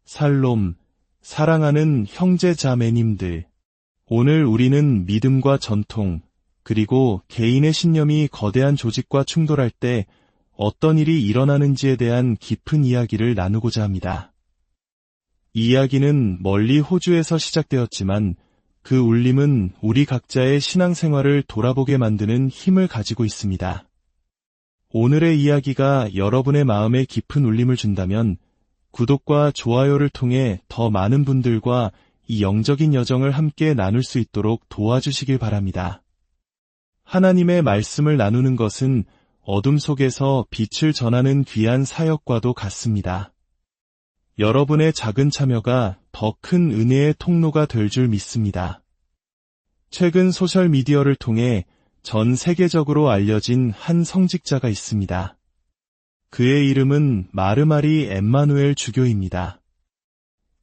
살롬, 사랑하는 형제 자매님들. 오늘 우리는 믿음과 전통, 그리고 개인의 신념이 거대한 조직과 충돌할 때 어떤 일이 일어나는지에 대한 깊은 이야기를 나누고자 합니다. 이 이야기는 멀리 호주에서 시작되었지만 그 울림은 우리 각자의 신앙생활을 돌아보게 만드는 힘을 가지고 있습니다. 오늘의 이야기가 여러분의 마음에 깊은 울림을 준다면 구독과 좋아요를 통해 더 많은 분들과 이 영적인 여정을 함께 나눌 수 있도록 도와주시길 바랍니다. 하나님의 말씀을 나누는 것은 어둠 속에서 빛을 전하는 귀한 사역과도 같습니다. 여러분의 작은 참여가 더 큰 은혜의 통로가 될 줄 믿습니다. 최근 소셜미디어를 통해 전 세계적으로 알려진 한 성직자가 있습니다. 그의 이름은 마르마리 엠마누엘 주교입니다.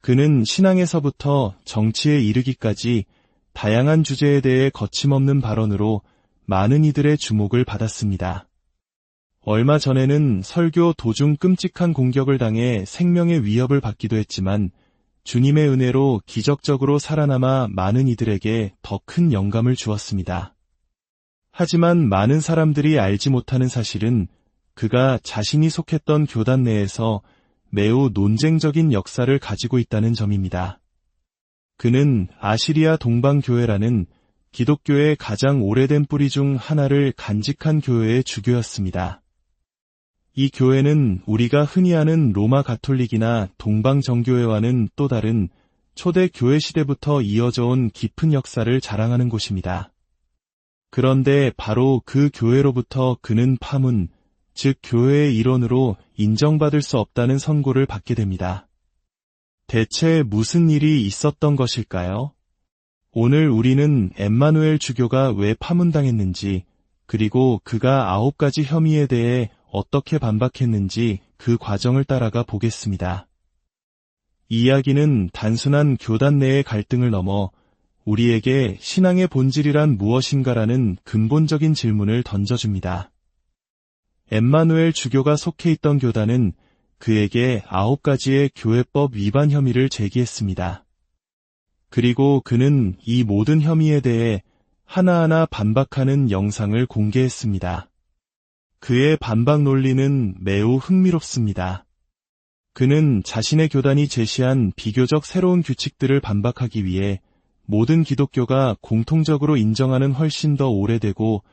그는 신앙에서부터 정치에 이르기까지 다양한 주제에 대해 거침없는 발언으로 많은 이들의 주목을 받았습니다. 얼마 전에는 설교 도중 끔찍한 공격을 당해 생명의 위협을 받기도 했지만 주님의 은혜로 기적적으로 살아남아 많은 이들에게 더 큰 영감을 주었습니다. 하지만 많은 사람들이 알지 못하는 사실은 그가 자신이 속했던 교단 내에서 매우 논쟁적인 역사를 가지고 있다는 점입니다. 그는 아시리아 동방교회라는 기독교의 가장 오래된 뿌리 중 하나를 간직한 교회의 주교였습니다. 이 교회는 우리가 흔히 아는 로마 가톨릭이나 동방정교회와는 또 다른 초대 교회 시대부터 이어져 온 깊은 역사를 자랑하는 곳입니다. 그런데 바로 그 교회로부터 그는 파문, 즉 교회의 일원으로 인정받을 수 없다는 선고를 받게 됩니다. 대체 무슨 일이 있었던 것일까요? 오늘 우리는 엠마누엘 주교가 왜 파문당했는지, 그리고 그가 9가지 혐의에 대해 어떻게 반박했는지 그 과정을 따라가 보겠습니다. 이 이야기는 단순한 교단 내의 갈등을 넘어 우리에게 신앙의 본질이란 무엇인가라는 근본적인 질문을 던져줍니다. 엠마누엘 주교가 속해 있던 교단은 그에게 9가지의 교회법 위반 혐의를 제기했습니다. 그리고 그는 이 모든 혐의에 대해 하나하나 반박하는 영상을 공개했습니다. 그의 반박 논리는 매우 흥미롭습니다. 그는 자신의 교단이 제시한 비교적 새로운 규칙들을 반박하기 위해 모든 기독교가 공통적으로 인정하는 훨씬 더 오래되고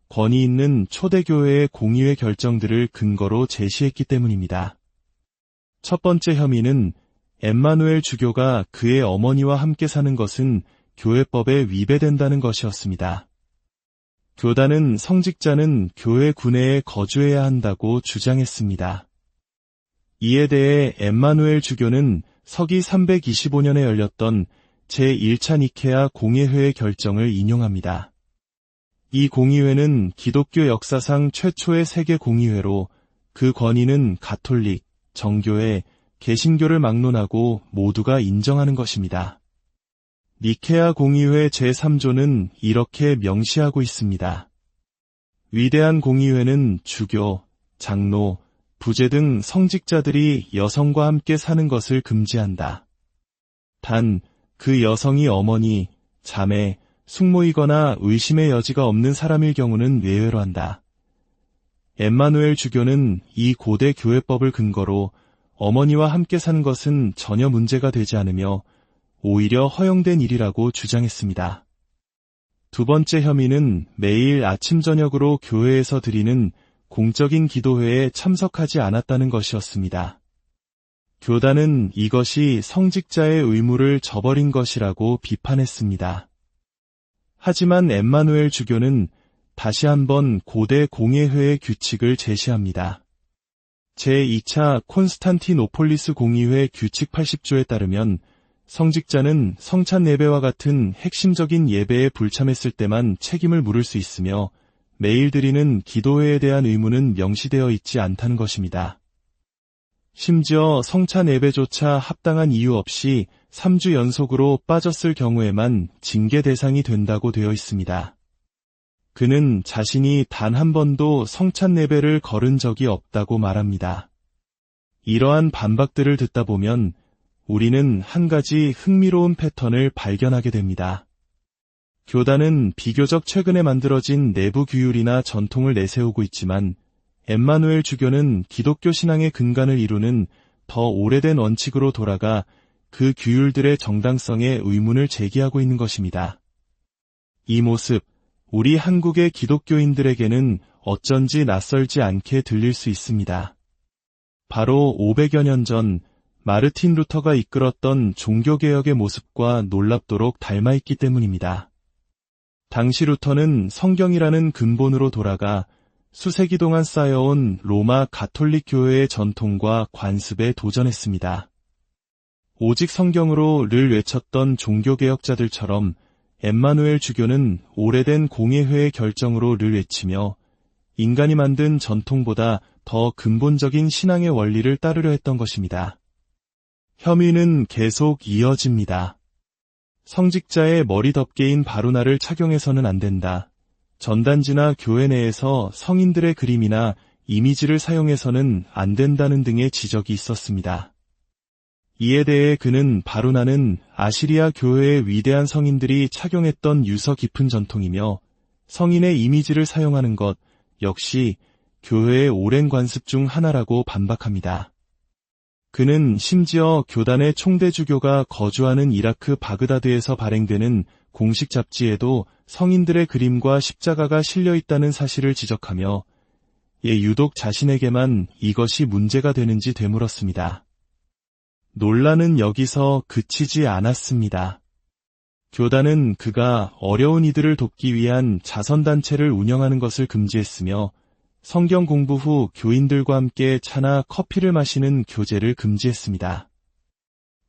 권위 있는 초대교회의 공의회 결정들을 근거로 제시했기 때문입니다. 첫 번째 혐의는 엠마누엘 주교가 그의 어머니와 함께 사는 것은 교회법에 위배된다는 것이었습니다. 교단은 성직자는 교회 구내에 거주해야 한다고 주장했습니다. 이에 대해 엠마누엘 주교는 서기 325년에 열렸던 제1차 니케아 공의회의 결정을 인용합니다. 이 공의회는 기독교 역사상 최초의 세계 공의회로 그 권위는 가톨릭, 정교회, 개신교를 막론하고 모두가 인정하는 것입니다. 니케아 공의회 제3조는 이렇게 명시하고 있습니다. 위대한 공의회는 주교, 장로, 부제 등 성직자들이 여성과 함께 사는 것을 금지한다. 단, 그 여성이 어머니, 자매, 숙모이거나 의심의 여지가 없는 사람일 경우는 예외로 한다. 엠마누엘 주교는 이 고대 교회법을 근거로 어머니와 함께 사는 것은 전혀 문제가 되지 않으며 오히려 허용된 일이라고 주장했습니다. 두 번째 혐의는 매일 아침 저녁으로 교회에서 드리는 공적인 기도회에 참석하지 않았다는 것이었습니다. 교단은 이것이 성직자의 의무를 저버린 것이라고 비판했습니다. 하지만 엠마누엘 주교는 다시 한번 고대 공의회의 규칙을 제시합니다. 제2차 콘스탄티노폴리스 공의회 규칙 80조에 따르면 성직자는 성찬 예배와 같은 핵심적인 예배에 불참했을 때만 책임을 물을 수 있으며 매일 드리는 기도회에 대한 의무는 명시되어 있지 않다는 것입니다. 심지어 성찬 예배조차 합당한 이유 없이 3주 연속으로 빠졌을 경우에만 징계 대상이 된다고 되어 있습니다. 그는 자신이 단 한 번도 성찬 예배를 거른 적이 없다고 말합니다. 이러한 반박들을 듣다 보면 우리는 한 가지 흥미로운 패턴을 발견하게 됩니다. 교단은 비교적 최근에 만들어진 내부 규율이나 전통을 내세우고 있지만 엠마누엘 주교는 기독교 신앙의 근간을 이루는 더 오래된 원칙으로 돌아가 그 규율들의 정당성에 의문을 제기하고 있는 것입니다. 이 모습, 우리 한국의 기독교인들에게는 어쩐지 낯설지 않게 들릴 수 있습니다. 바로 500여 년 전 마르틴 루터가 이끌었던 종교개혁의 모습과 놀랍도록 닮아있기 때문입니다. 당시 루터는 성경이라는 근본으로 돌아가 수세기 동안 쌓여온 로마 가톨릭 교회의 전통과 관습에 도전했습니다. 오직 성경으로를 외쳤던 종교개혁자들처럼 엠마누엘 주교는 오래된 공예회의 결정으로를 외치며 인간이 만든 전통보다 더 근본적인 신앙의 원리를 따르려 했던 것입니다. 혐의는 계속 이어집니다. 성직자의 머리 덮개인 바루나를 착용해서는 안 된다. 전단지나 교회 내에서 성인들의 그림이나 이미지를 사용해서는 안 된다는 등의 지적이 있었습니다. 이에 대해 그는 바루나는 아시리아 교회의 위대한 성인들이 착용했던 유서 깊은 전통이며 성인의 이미지를 사용하는 것 역시 교회의 오랜 관습 중 하나라고 반박합니다. 그는 심지어 교단의 총대주교가 거주하는 이라크 바그다드에서 발행되는 공식 잡지에도 성인들의 그림과 십자가가 실려 있다는 사실을 지적하며 유독 자신에게만 이것이 문제가 되는지 되물었습니다. 논란은 여기서 그치지 않았습니다. 교단은 그가 어려운 이들을 돕기 위한 자선단체를 운영하는 것을 금지했으며 성경 공부 후 교인들과 함께 차나 커피를 마시는 교제를 금지했습니다.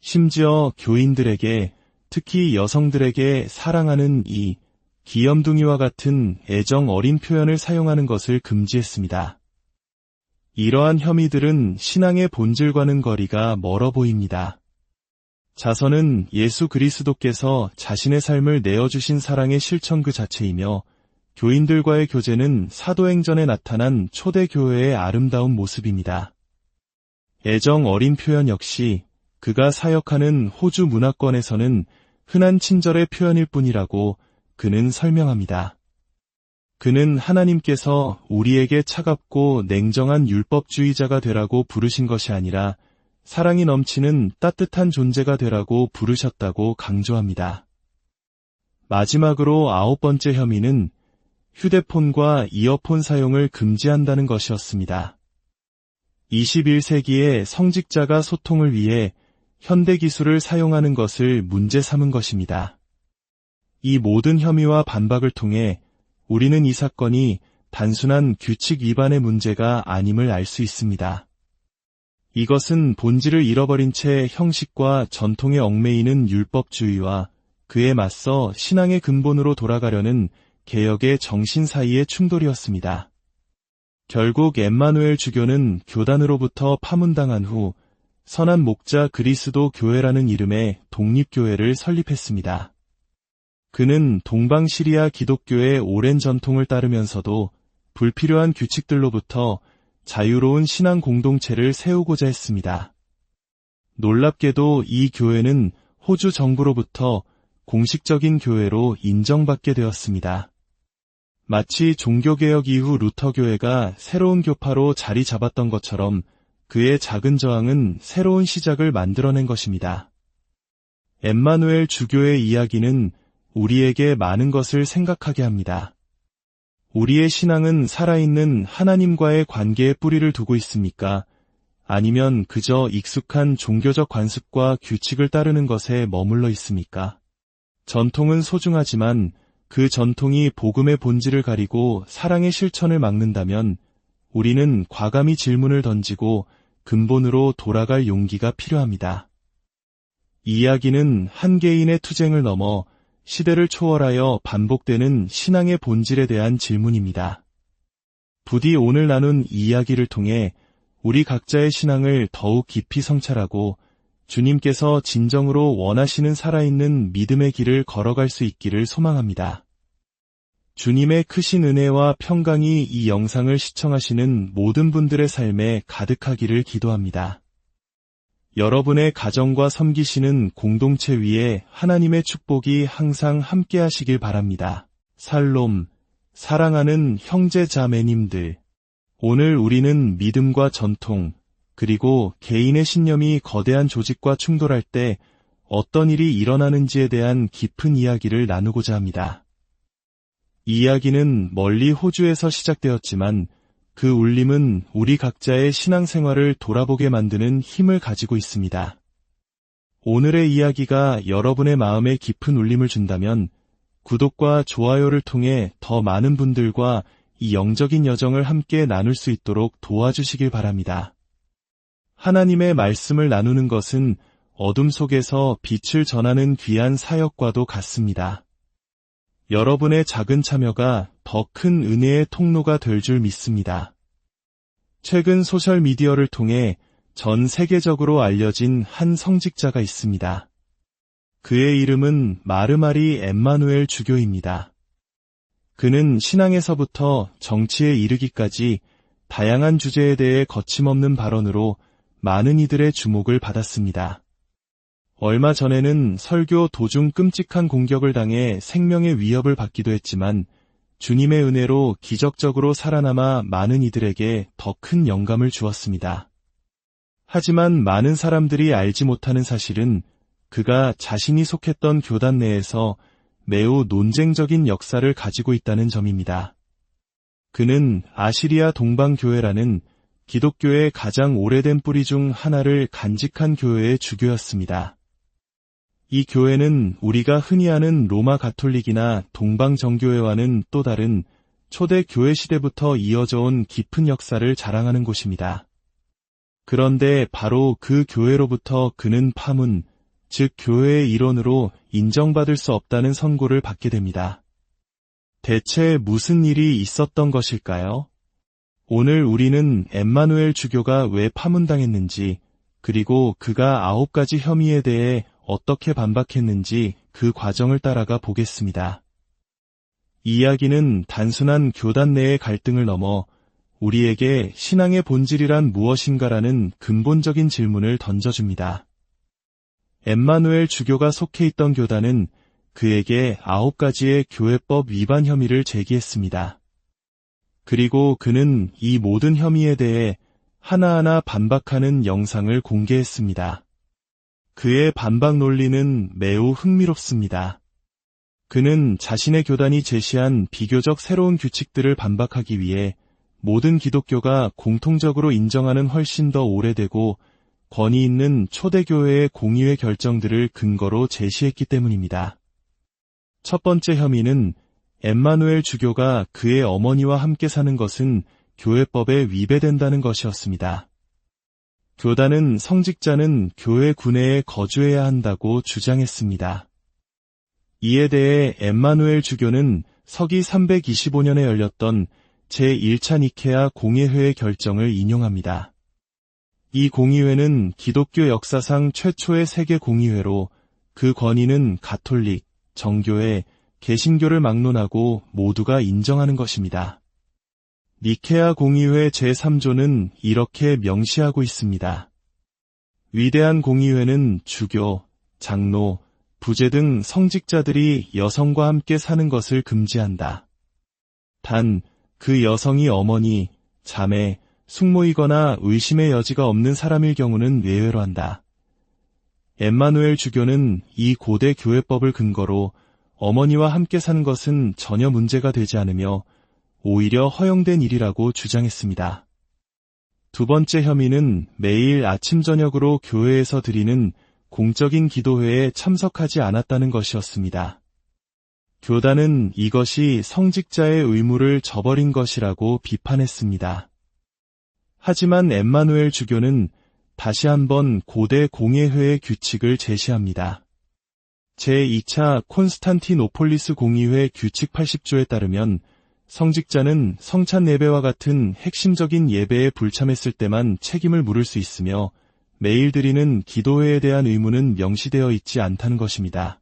심지어 교인들에게, 특히 여성들에게 사랑하는 이 귀염둥이와 같은 애정 어린 표현을 사용하는 것을 금지했습니다. 이러한 혐의들은 신앙의 본질과는 거리가 멀어 보입니다. 자선은 예수 그리스도께서 자신의 삶을 내어주신 사랑의 실천 그 자체이며 교인들과의 교제는 사도행전에 나타난 초대교회의 아름다운 모습입니다. 애정 어린 표현 역시 그가 사역하는 호주 문화권에서는 흔한 친절의 표현일 뿐이라고 그는 설명합니다. 그는 하나님께서 우리에게 차갑고 냉정한 율법주의자가 되라고 부르신 것이 아니라 사랑이 넘치는 따뜻한 존재가 되라고 부르셨다고 강조합니다. 마지막으로 9번째 혐의는 휴대폰과 이어폰 사용을 금지한다는 것이었습니다. 21세기의 성직자가 소통을 위해 현대기술을 사용하는 것을 문제 삼은 것입니다. 이 모든 혐의와 반박을 통해 우리는 이 사건이 단순한 규칙 위반의 문제가 아님을 알 수 있습니다. 이것은 본질을 잃어버린 채 형식과 전통에 얽매이는 율법주의와 그에 맞서 신앙의 근본으로 돌아가려는 개혁의 정신 사이의 충돌이었습니다. 결국 엠마누엘 주교는 교단으로부터 파문당한 후 선한 목자 그리스도 교회라는 이름의 독립교회를 설립했습니다. 그는 동방시리아 기독교의 오랜 전통을 따르면서도 불필요한 규칙들로부터 자유로운 신앙 공동체를 세우고자 했습니다. 놀랍게도 이 교회는 호주 정부로부터 공식적인 교회로 인정받게 되었습니다. 마치 종교개혁 이후 루터교회가 새로운 교파로 자리 잡았던 것처럼 그의 작은 저항은 새로운 시작을 만들어낸 것입니다. 엠마누엘 주교의 이야기는 우리에게 많은 것을 생각하게 합니다. 우리의 신앙은 살아있는 하나님과의 관계에 뿌리를 두고 있습니까? 아니면 그저 익숙한 종교적 관습과 규칙을 따르는 것에 머물러 있습니까? 전통은 소중하지만 그 전통이 복음의 본질을 가리고 사랑의 실천을 막는다면 우리는 과감히 질문을 던지고 근본으로 돌아갈 용기가 필요합니다. 이야기는 한 개인의 투쟁을 넘어 시대를 초월하여 반복되는 신앙의 본질에 대한 질문입니다. 부디 오늘 나눈 이야기를 통해 우리 각자의 신앙을 더욱 깊이 성찰하고 주님께서 진정으로 원하시는 살아있는 믿음의 길을 걸어갈 수 있기를 소망합니다. 주님의 크신 은혜와 평강이 이 영상을 시청하시는 모든 분들의 삶에 가득하기를 기도합니다. 여러분의 가정과 섬기시는 공동체 위에 하나님의 축복이 항상 함께 하시길 바랍니다. 살롬, 사랑하는 형제 자매님들. 오늘 우리는 믿음과 전통, 그리고 개인의 신념이 거대한 조직과 충돌할 때 어떤 일이 일어나는지에 대한 깊은 이야기를 나누고자 합니다. 이 이야기는 멀리 호주에서 시작되었지만 그 울림은 우리 각자의 신앙생활을 돌아보게 만드는 힘을 가지고 있습니다. 오늘의 이야기가 여러분의 마음에 깊은 울림을 준다면 구독과 좋아요를 통해 더 많은 분들과 이 영적인 여정을 함께 나눌 수 있도록 도와주시길 바랍니다. 하나님의 말씀을 나누는 것은 어둠 속에서 빛을 전하는 귀한 사역과도 같습니다. 여러분의 작은 참여가 더 큰 은혜의 통로가 될 줄 믿습니다. 최근 소셜미디어를 통해 전 세계적으로 알려진 한 성직자가 있습니다. 그의 이름은 마르마리 엠마누엘 주교입니다. 그는 신앙에서부터 정치에 이르기까지 다양한 주제에 대해 거침없는 발언으로 많은 이들의 주목을 받았습니다. 얼마 전에는 설교 도중 끔찍한 공격을 당해 생명의 위협을 받기도 했지만 주님의 은혜로 기적적으로 살아남아 많은 이들에게 더 큰 영감을 주었습니다. 하지만 많은 사람들이 알지 못하는 사실은 그가 자신이 속했던 교단 내에서 매우 논쟁적인 역사를 가지고 있다는 점입니다. 그는 아시리아 동방교회라는 기독교의 가장 오래된 뿌리 중 하나를 간직한 교회의 주교였습니다. 이 교회는 우리가 흔히 아는 로마 가톨릭이나 동방정교회와는 또 다른 초대 교회 시대부터 이어져 온 깊은 역사를 자랑하는 곳입니다. 그런데 바로 그 교회로부터 그는 파문, 즉 교회의 일원으로 인정받을 수 없다는 선고를 받게 됩니다. 대체 무슨 일이 있었던 것일까요? 오늘 우리는 엠마누엘 주교가 왜 파문당했는지, 그리고 그가 9가지 혐의에 대해 어떻게 반박했는지 그 과정을 따라가 보겠습니다. 이 이야기는 단순한 교단 내의 갈등을 넘어 우리에게 신앙의 본질이란 무엇인가라는 근본적인 질문을 던져줍니다. 엠마누엘 주교가 속해 있던 교단은 그에게 9가지의 교회법 위반 혐의를 제기했습니다. 그리고 그는 이 모든 혐의에 대해 하나하나 반박하는 영상을 공개했습니다. 그의 반박 논리는 매우 흥미롭습니다. 그는 자신의 교단이 제시한 비교적 새로운 규칙들을 반박하기 위해 모든 기독교가 공통적으로 인정하는 훨씬 더 오래되고 권위 있는 초대교회의 공의회 결정들을 근거로 제시했기 때문입니다. 첫 번째 혐의는 엠마누엘 주교가 그의 어머니와 함께 사는 것은 교회법에 위배된다는 것이었습니다. 교단은 성직자는 교회 구내에 거주해야 한다고 주장했습니다. 이에 대해 엠마누엘 주교는 서기 325년에 열렸던 제1차 니케아 공의회의 결정을 인용합니다. 이 공의회는 기독교 역사상 최초의 세계 공의회로 그 권위는 가톨릭, 정교회, 개신교를 막론하고 모두가 인정하는 것입니다. 니케아 공의회 제3조는 이렇게 명시하고 있습니다. 위대한 공의회는 주교, 장로, 부제 등 성직자들이 여성과 함께 사는 것을 금지한다. 단, 그 여성이 어머니, 자매, 숙모이거나 의심의 여지가 없는 사람일 경우는 예외로 한다. 엠마누엘 주교는 이 고대 교회법을 근거로 어머니와 함께 사는 것은 전혀 문제가 되지 않으며 오히려 허용된 일이라고 주장했습니다. 두 번째 혐의는 매일 아침 저녁으로 교회에서 드리는 공적인 기도회에 참석하지 않았다는 것이었습니다. 교단은 이것이 성직자의 의무를 저버린 것이라고 비판했습니다. 하지만 엠마누엘 주교는 다시 한번 고대 공예회의 규칙을 제시합니다. 제2차 콘스탄티노폴리스 공의회 규칙 80조에 따르면 성직자는 성찬 예배와 같은 핵심적인 예배에 불참했을 때만 책임을 물을 수 있으며 매일 드리는 기도회에 대한 의무는 명시되어 있지 않다는 것입니다.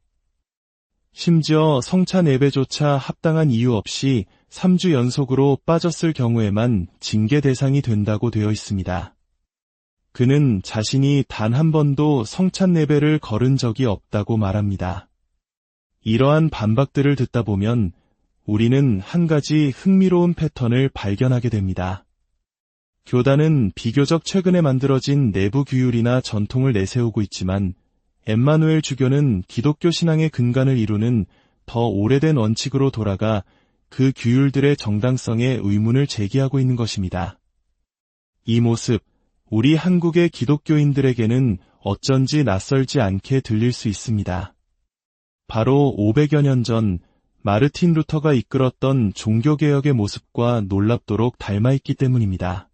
심지어 성찬 예배조차 합당한 이유 없이 3주 연속으로 빠졌을 경우에만 징계 대상이 된다고 되어 있습니다. 그는 자신이 단 한 번도 성찬예배를 거른 적이 없다고 말합니다. 이러한 반박들을 듣다 보면 우리는 한 가지 흥미로운 패턴을 발견하게 됩니다. 교단은 비교적 최근에 만들어진 내부 규율이나 전통을 내세우고 있지만 엠마누엘 주교는 기독교 신앙의 근간을 이루는 더 오래된 원칙으로 돌아가 그 규율들의 정당성에 의문을 제기하고 있는 것입니다. 이 모습, 우리 한국의 기독교인들에게는 어쩐지 낯설지 않게 들릴 수 있습니다. 바로 500여 년 전 마르틴 루터가 이끌었던 종교개혁의 모습과 놀랍도록 닮아있기 때문입니다.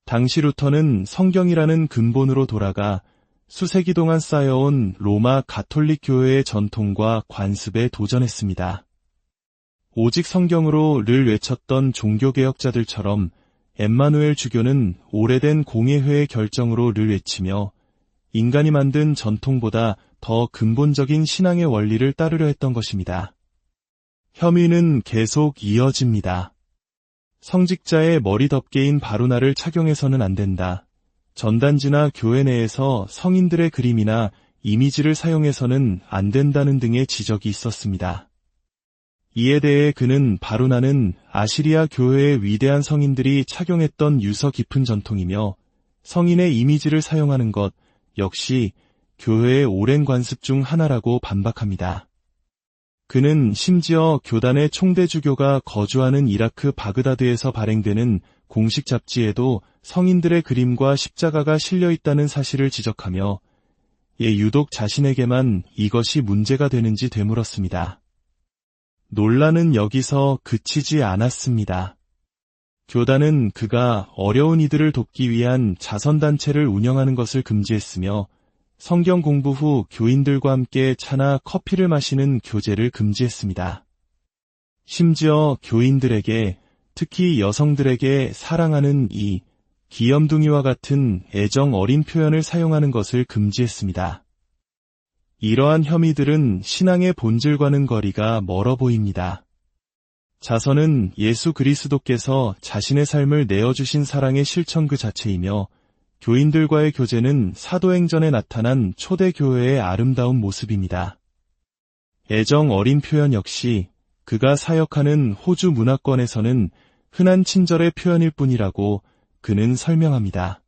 당시 루터는 성경이라는 근본으로 돌아가 수세기 동안 쌓여온 로마 가톨릭 교회의 전통과 관습에 도전했습니다. 오직 성경으로를 외쳤던 종교개혁자들처럼 엠마누엘 주교는 오래된 공예회의 결정으로를 외치며 인간이 만든 전통보다 더 근본적인 신앙의 원리를 따르려 했던 것입니다. 혐의는 계속 이어집니다. 성직자의 머리 덮개인 바루나를 착용해서는 안 된다. 전단지나 교회 내에서 성인들의 그림이나 이미지를 사용해서는 안 된다는 등의 지적이 있었습니다. 이에 대해 그는 바루나는 아시리아 교회의 위대한 성인들이 착용했던 유서 깊은 전통이며 성인의 이미지를 사용하는 것 역시 교회의 오랜 관습 중 하나라고 반박합니다. 그는 심지어 교단의 총대주교가 거주하는 이라크 바그다드에서 발행되는 공식 잡지에도 성인들의 그림과 십자가가 실려 있다는 사실을 지적하며 유독 자신에게만 이것이 문제가 되는지 되물었습니다. 논란은 여기서 그치지 않았습니다. 교단은 그가 어려운 이들을 돕기 위한 자선단체를 운영하는 것을 금지했으며 성경 공부 후 교인들과 함께 차나 커피를 마시는 교제를 금지했습니다. 심지어 교인들에게, 특히 여성들에게 사랑하는 이 귀염둥이와 같은 애정 어린 표현을 사용하는 것을 금지했습니다. 이러한 혐의들은 신앙의 본질과는 거리가 멀어 보입니다. 자선은 예수 그리스도께서 자신의 삶을 내어주신 사랑의 실천 그 자체이며 교인들과의 교제는 사도행전에 나타난 초대교회의 아름다운 모습입니다. 애정 어린 표현 역시 그가 사역하는 호주 문화권에서는 흔한 친절의 표현일 뿐이라고 그는 설명합니다.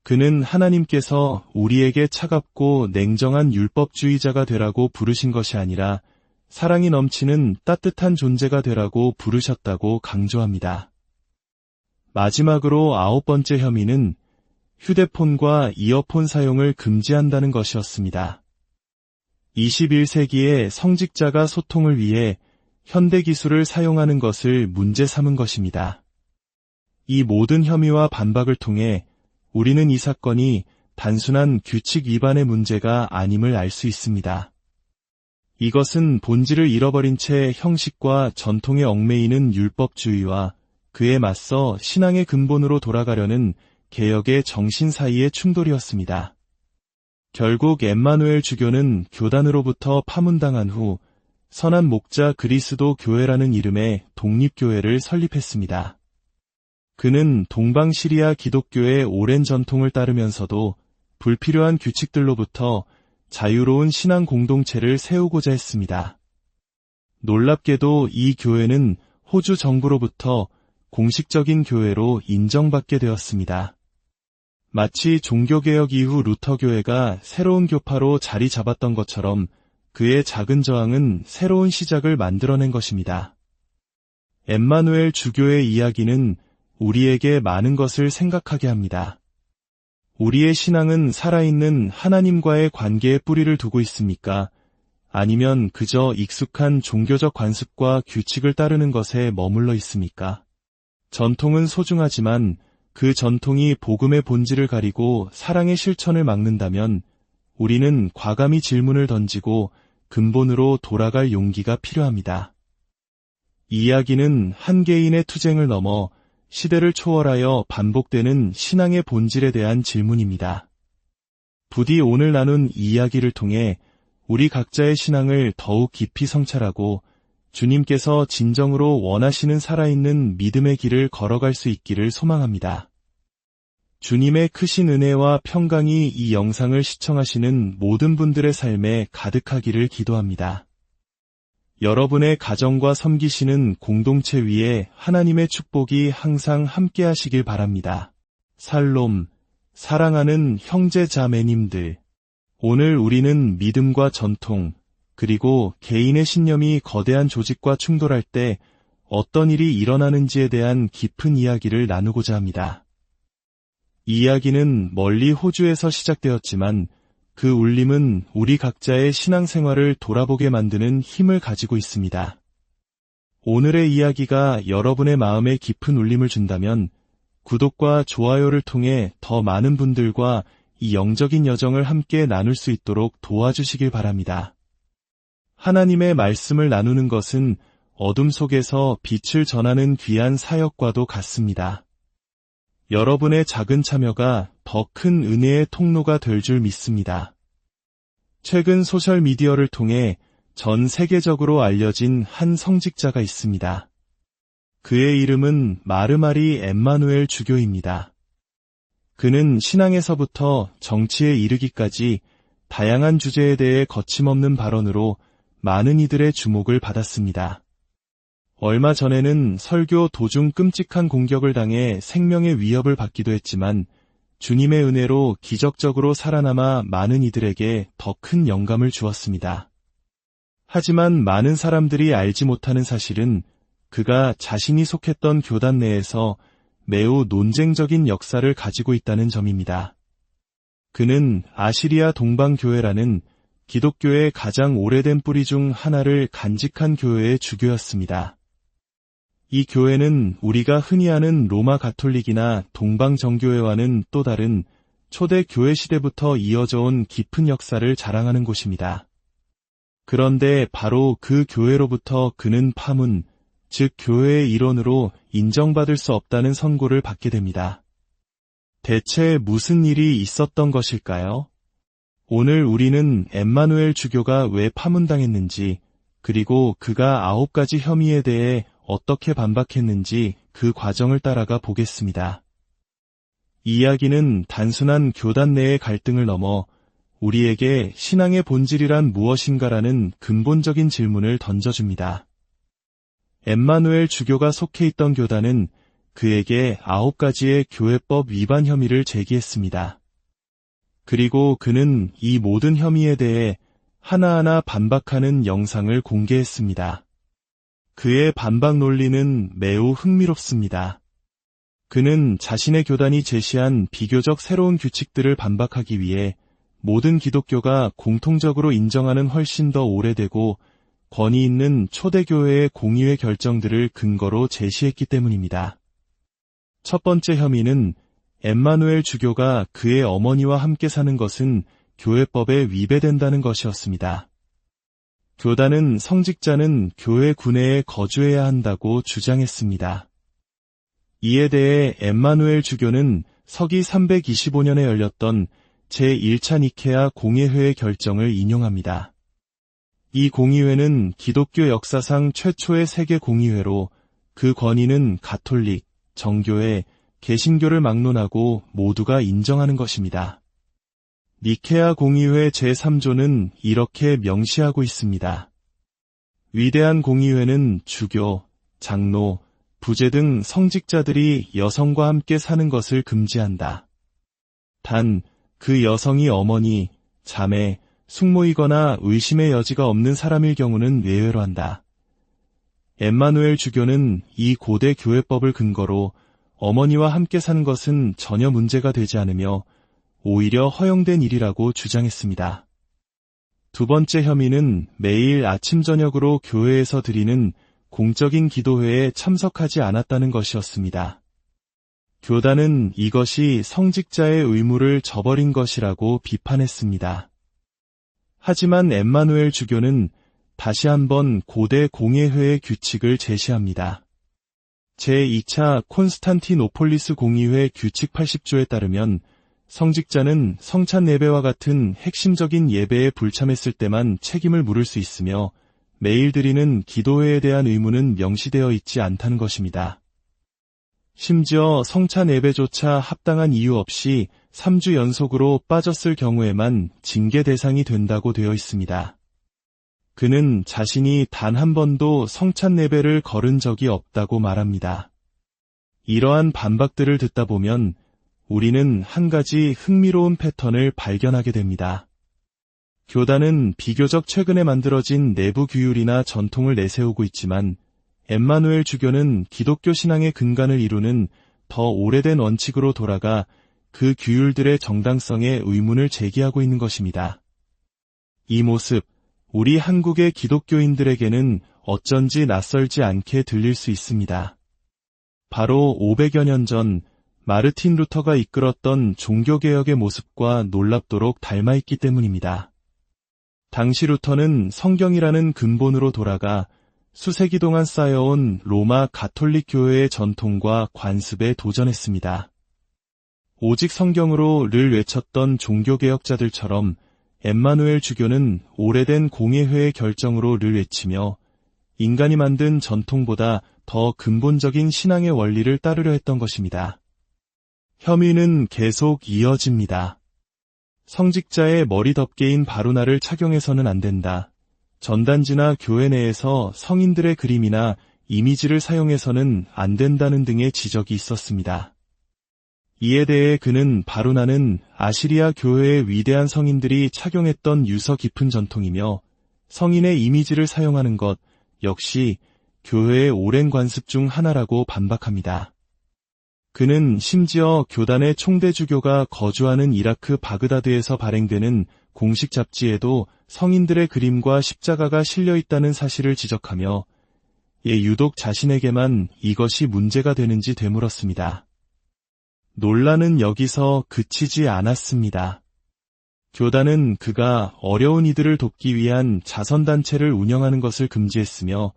그는 하나님께서 우리에게 차갑고 냉정한 율법주의자가 되라고 부르신 것이 아니라 사랑이 넘치는 따뜻한 존재가 되라고 부르셨다고 강조합니다. 마지막으로 9번째 혐의는 휴대폰과 이어폰 사용을 금지한다는 것이었습니다. 21세기의 성직자가 소통을 위해 현대기술을 사용하는 것을 문제 삼은 것입니다. 이 모든 혐의와 반박을 통해 우리는 이 사건이 단순한 규칙 위반의 문제가 아님을 알 수 있습니다. 이것은 본질을 잃어버린 채 형식과 전통에 얽매이는 율법주의와 그에 맞서 신앙의 근본으로 돌아가려는 개혁의 정신 사이의 충돌이었습니다. 결국 엠마누엘 주교는 교단으로부터 파문당한 후 선한 목자 그리스도 교회라는 이름의 독립교회를 설립했습니다. 그는 동방시리아 기독교의 오랜 전통을 따르면서도 불필요한 규칙들로부터 자유로운 신앙 공동체를 세우고자 했습니다. 놀랍게도 이 교회는 호주 정부로부터 공식적인 교회로 인정받게 되었습니다. 마치 종교개혁 이후 루터교회가 새로운 교파로 자리 잡았던 것처럼 그의 작은 저항은 새로운 시작을 만들어낸 것입니다. 엠마누엘 주교의 이야기는 우리에게 많은 것을 생각하게 합니다. 우리의 신앙은 살아있는 하나님과의 관계에 뿌리를 두고 있습니까? 아니면 그저 익숙한 종교적 관습과 규칙을 따르는 것에 머물러 있습니까? 전통은 소중하지만 그 전통이 복음의 본질을 가리고 사랑의 실천을 막는다면 우리는 과감히 질문을 던지고 근본으로 돌아갈 용기가 필요합니다. 이야기는 한 개인의 투쟁을 넘어 시대를 초월하여 반복되는 신앙의 본질에 대한 질문입니다. 부디 오늘 나눈 이야기를 통해 우리 각자의 신앙을 더욱 깊이 성찰하고 주님께서 진정으로 원하시는 살아있는 믿음의 길을 걸어갈 수 있기를 소망합니다. 주님의 크신 은혜와 평강이 이 영상을 시청하시는 모든 분들의 삶에 가득하기를 기도합니다. 여러분의 가정과 섬기시는 공동체 위에 하나님의 축복이 항상 함께 하시길 바랍니다. 살롬, 사랑하는 형제 자매님들. 오늘 우리는 믿음과 전통, 그리고 개인의 신념이 거대한 조직과 충돌할 때 어떤 일이 일어나는지에 대한 깊은 이야기를 나누고자 합니다. 이 이야기는 멀리 호주에서 시작되었지만 그 울림은 우리 각자의 신앙생활을 돌아보게 만드는 힘을 가지고 있습니다. 오늘의 이야기가 여러분의 마음에 깊은 울림을 준다면 구독과 좋아요를 통해 더 많은 분들과 이 영적인 여정을 함께 나눌 수 있도록 도와주시길 바랍니다. 하나님의 말씀을 나누는 것은 어둠 속에서 빛을 전하는 귀한 사역과도 같습니다. 여러분의 작은 참여가 더 큰 은혜의 통로가 될 줄 믿습니다. 최근 소셜미디어를 통해 전 세계적으로 알려진 한 성직자가 있습니다. 그의 이름은 마르마리 엠마누엘 주교입니다. 그는 신앙에서부터 정치에 이르기까지 다양한 주제에 대해 거침없는 발언으로 많은 이들의 주목을 받았습니다. 얼마 전에는 설교 도중 끔찍한 공격을 당해 생명의 위협을 받기도 했지만 주님의 은혜로 기적적으로 살아남아 많은 이들에게 더 큰 영감을 주었습니다. 하지만 많은 사람들이 알지 못하는 사실은 그가 자신이 속했던 교단 내에서 매우 논쟁적인 역사를 가지고 있다는 점입니다. 그는 아시리아 동방교회라는 기독교의 가장 오래된 뿌리 중 하나를 간직한 교회의 주교였습니다. 이 교회는 우리가 흔히 아는 로마 가톨릭이나 동방정교회와는 또 다른 초대 교회 시대부터 이어져 온 깊은 역사를 자랑하는 곳입니다. 그런데 바로 그 교회로부터 그는 파문, 즉 교회의 일원으로 인정받을 수 없다는 선고를 받게 됩니다. 대체 무슨 일이 있었던 것일까요? 오늘 우리는 엠마누엘 주교가 왜 파문당했는지, 그리고 그가 9가지 혐의에 대해 어떻게 반박했는지 그 과정을 따라가 보겠습니다. 이 이야기는 단순한 교단 내의 갈등을 넘어 우리에게 신앙의 본질이란 무엇인가라는 근본적인 질문을 던져줍니다. 엠마누엘 주교가 속해 있던 교단은 그에게 9가지의 교회법 위반 혐의를 제기했습니다. 그리고 그는 이 모든 혐의에 대해 하나하나 반박하는 영상을 공개했습니다. 그의 반박 논리는 매우 흥미롭습니다. 그는 자신의 교단이 제시한 비교적 새로운 규칙들을 반박하기 위해 모든 기독교가 공통적으로 인정하는 훨씬 더 오래되고 권위 있는 초대교회의 공의회 결정들을 근거로 제시했기 때문입니다. 첫 번째 혐의는 엠마누엘 주교가 그의 어머니와 함께 사는 것은 교회법에 위배된다는 것이었습니다. 교단은 성직자는 교회 구내에 거주해야 한다고 주장했습니다. 이에 대해 엠마누엘 주교는 서기 325년에 열렸던 제1차 니케아 공의회의 결정을 인용합니다. 이 공의회는 기독교 역사상 최초의 세계 공의회로 그 권위는 가톨릭, 정교회, 개신교를 막론하고 모두가 인정하는 것입니다. 니케아 공의회 제3조는 이렇게 명시하고 있습니다. 위대한 공의회는 주교, 장로, 부제 등 성직자들이 여성과 함께 사는 것을 금지한다. 단, 그 여성이 어머니, 자매, 숙모이거나 의심의 여지가 없는 사람일 경우는 예외로 한다. 엠마누엘 주교는 이 고대 교회법을 근거로 어머니와 함께 사는 것은 전혀 문제가 되지 않으며 오히려 허용된 일이라고 주장했습니다. 두 번째 혐의는 매일 아침 저녁으로 교회에서 드리는 공적인 기도회에 참석하지 않았다는 것이었습니다. 교단은 이것이 성직자의 의무를 저버린 것이라고 비판했습니다. 하지만 엠마누엘 주교는 다시 한번 고대 공예회의 규칙을 제시합니다. 제2차 콘스탄티노폴리스 공의회 규칙 80조에 따르면 성직자는 성찬 예배와 같은 핵심적인 예배에 불참했을 때만 책임을 물을 수 있으며 매일 드리는 기도회에 대한 의무는 명시되어 있지 않다는 것입니다. 심지어 성찬 예배조차 합당한 이유 없이 3주 연속으로 빠졌을 경우에만 징계 대상이 된다고 되어 있습니다. 그는 자신이 단 한 번도 성찬 예배를 거른 적이 없다고 말합니다. 이러한 반박들을 듣다 보면 우리는 한 가지 흥미로운 패턴을 발견하게 됩니다. 교단은 비교적 최근에 만들어진 내부 규율이나 전통을 내세우고 있지만 엠마누엘 주교는 기독교 신앙의 근간을 이루는 더 오래된 원칙으로 돌아가 그 규율들의 정당성에 의문을 제기하고 있는 것입니다. 이 모습, 우리 한국의 기독교인들에게는 어쩐지 낯설지 않게 들릴 수 있습니다. 바로 500여 년 전 마르틴 루터가 이끌었던 종교개혁의 모습과 놀랍도록 닮아있기 때문입니다. 당시 루터는 성경이라는 근본으로 돌아가 수세기 동안 쌓여온 로마 가톨릭 교회의 전통과 관습에 도전했습니다. 오직 성경으로를 외쳤던 종교개혁자들처럼 엠마누엘 주교는 오래된 공예회의 결정으로를 외치며 인간이 만든 전통보다 더 근본적인 신앙의 원리를 따르려 했던 것입니다. 혐의는 계속 이어집니다. 성직자의 머리 덮개인 바루나를 착용해서는 안 된다. 전단지나 교회 내에서 성인들의 그림이나 이미지를 사용해서는 안 된다는 등의 지적이 있었습니다. 이에 대해 그는 바루나는 아시리아 교회의 위대한 성인들이 착용했던 유서 깊은 전통이며 성인의 이미지를 사용하는 것 역시 교회의 오랜 관습 중 하나라고 반박합니다. 그는 심지어 교단의 총대주교가 거주하는 이라크 바그다드에서 발행되는 공식 잡지에도 성인들의 그림과 십자가가 실려 있다는 사실을 지적하며 유독 자신에게만 이것이 문제가 되는지 되물었습니다. 논란은 여기서 그치지 않았습니다. 교단은 그가 어려운 이들을 돕기 위한 자선단체를 운영하는 것을 금지했으며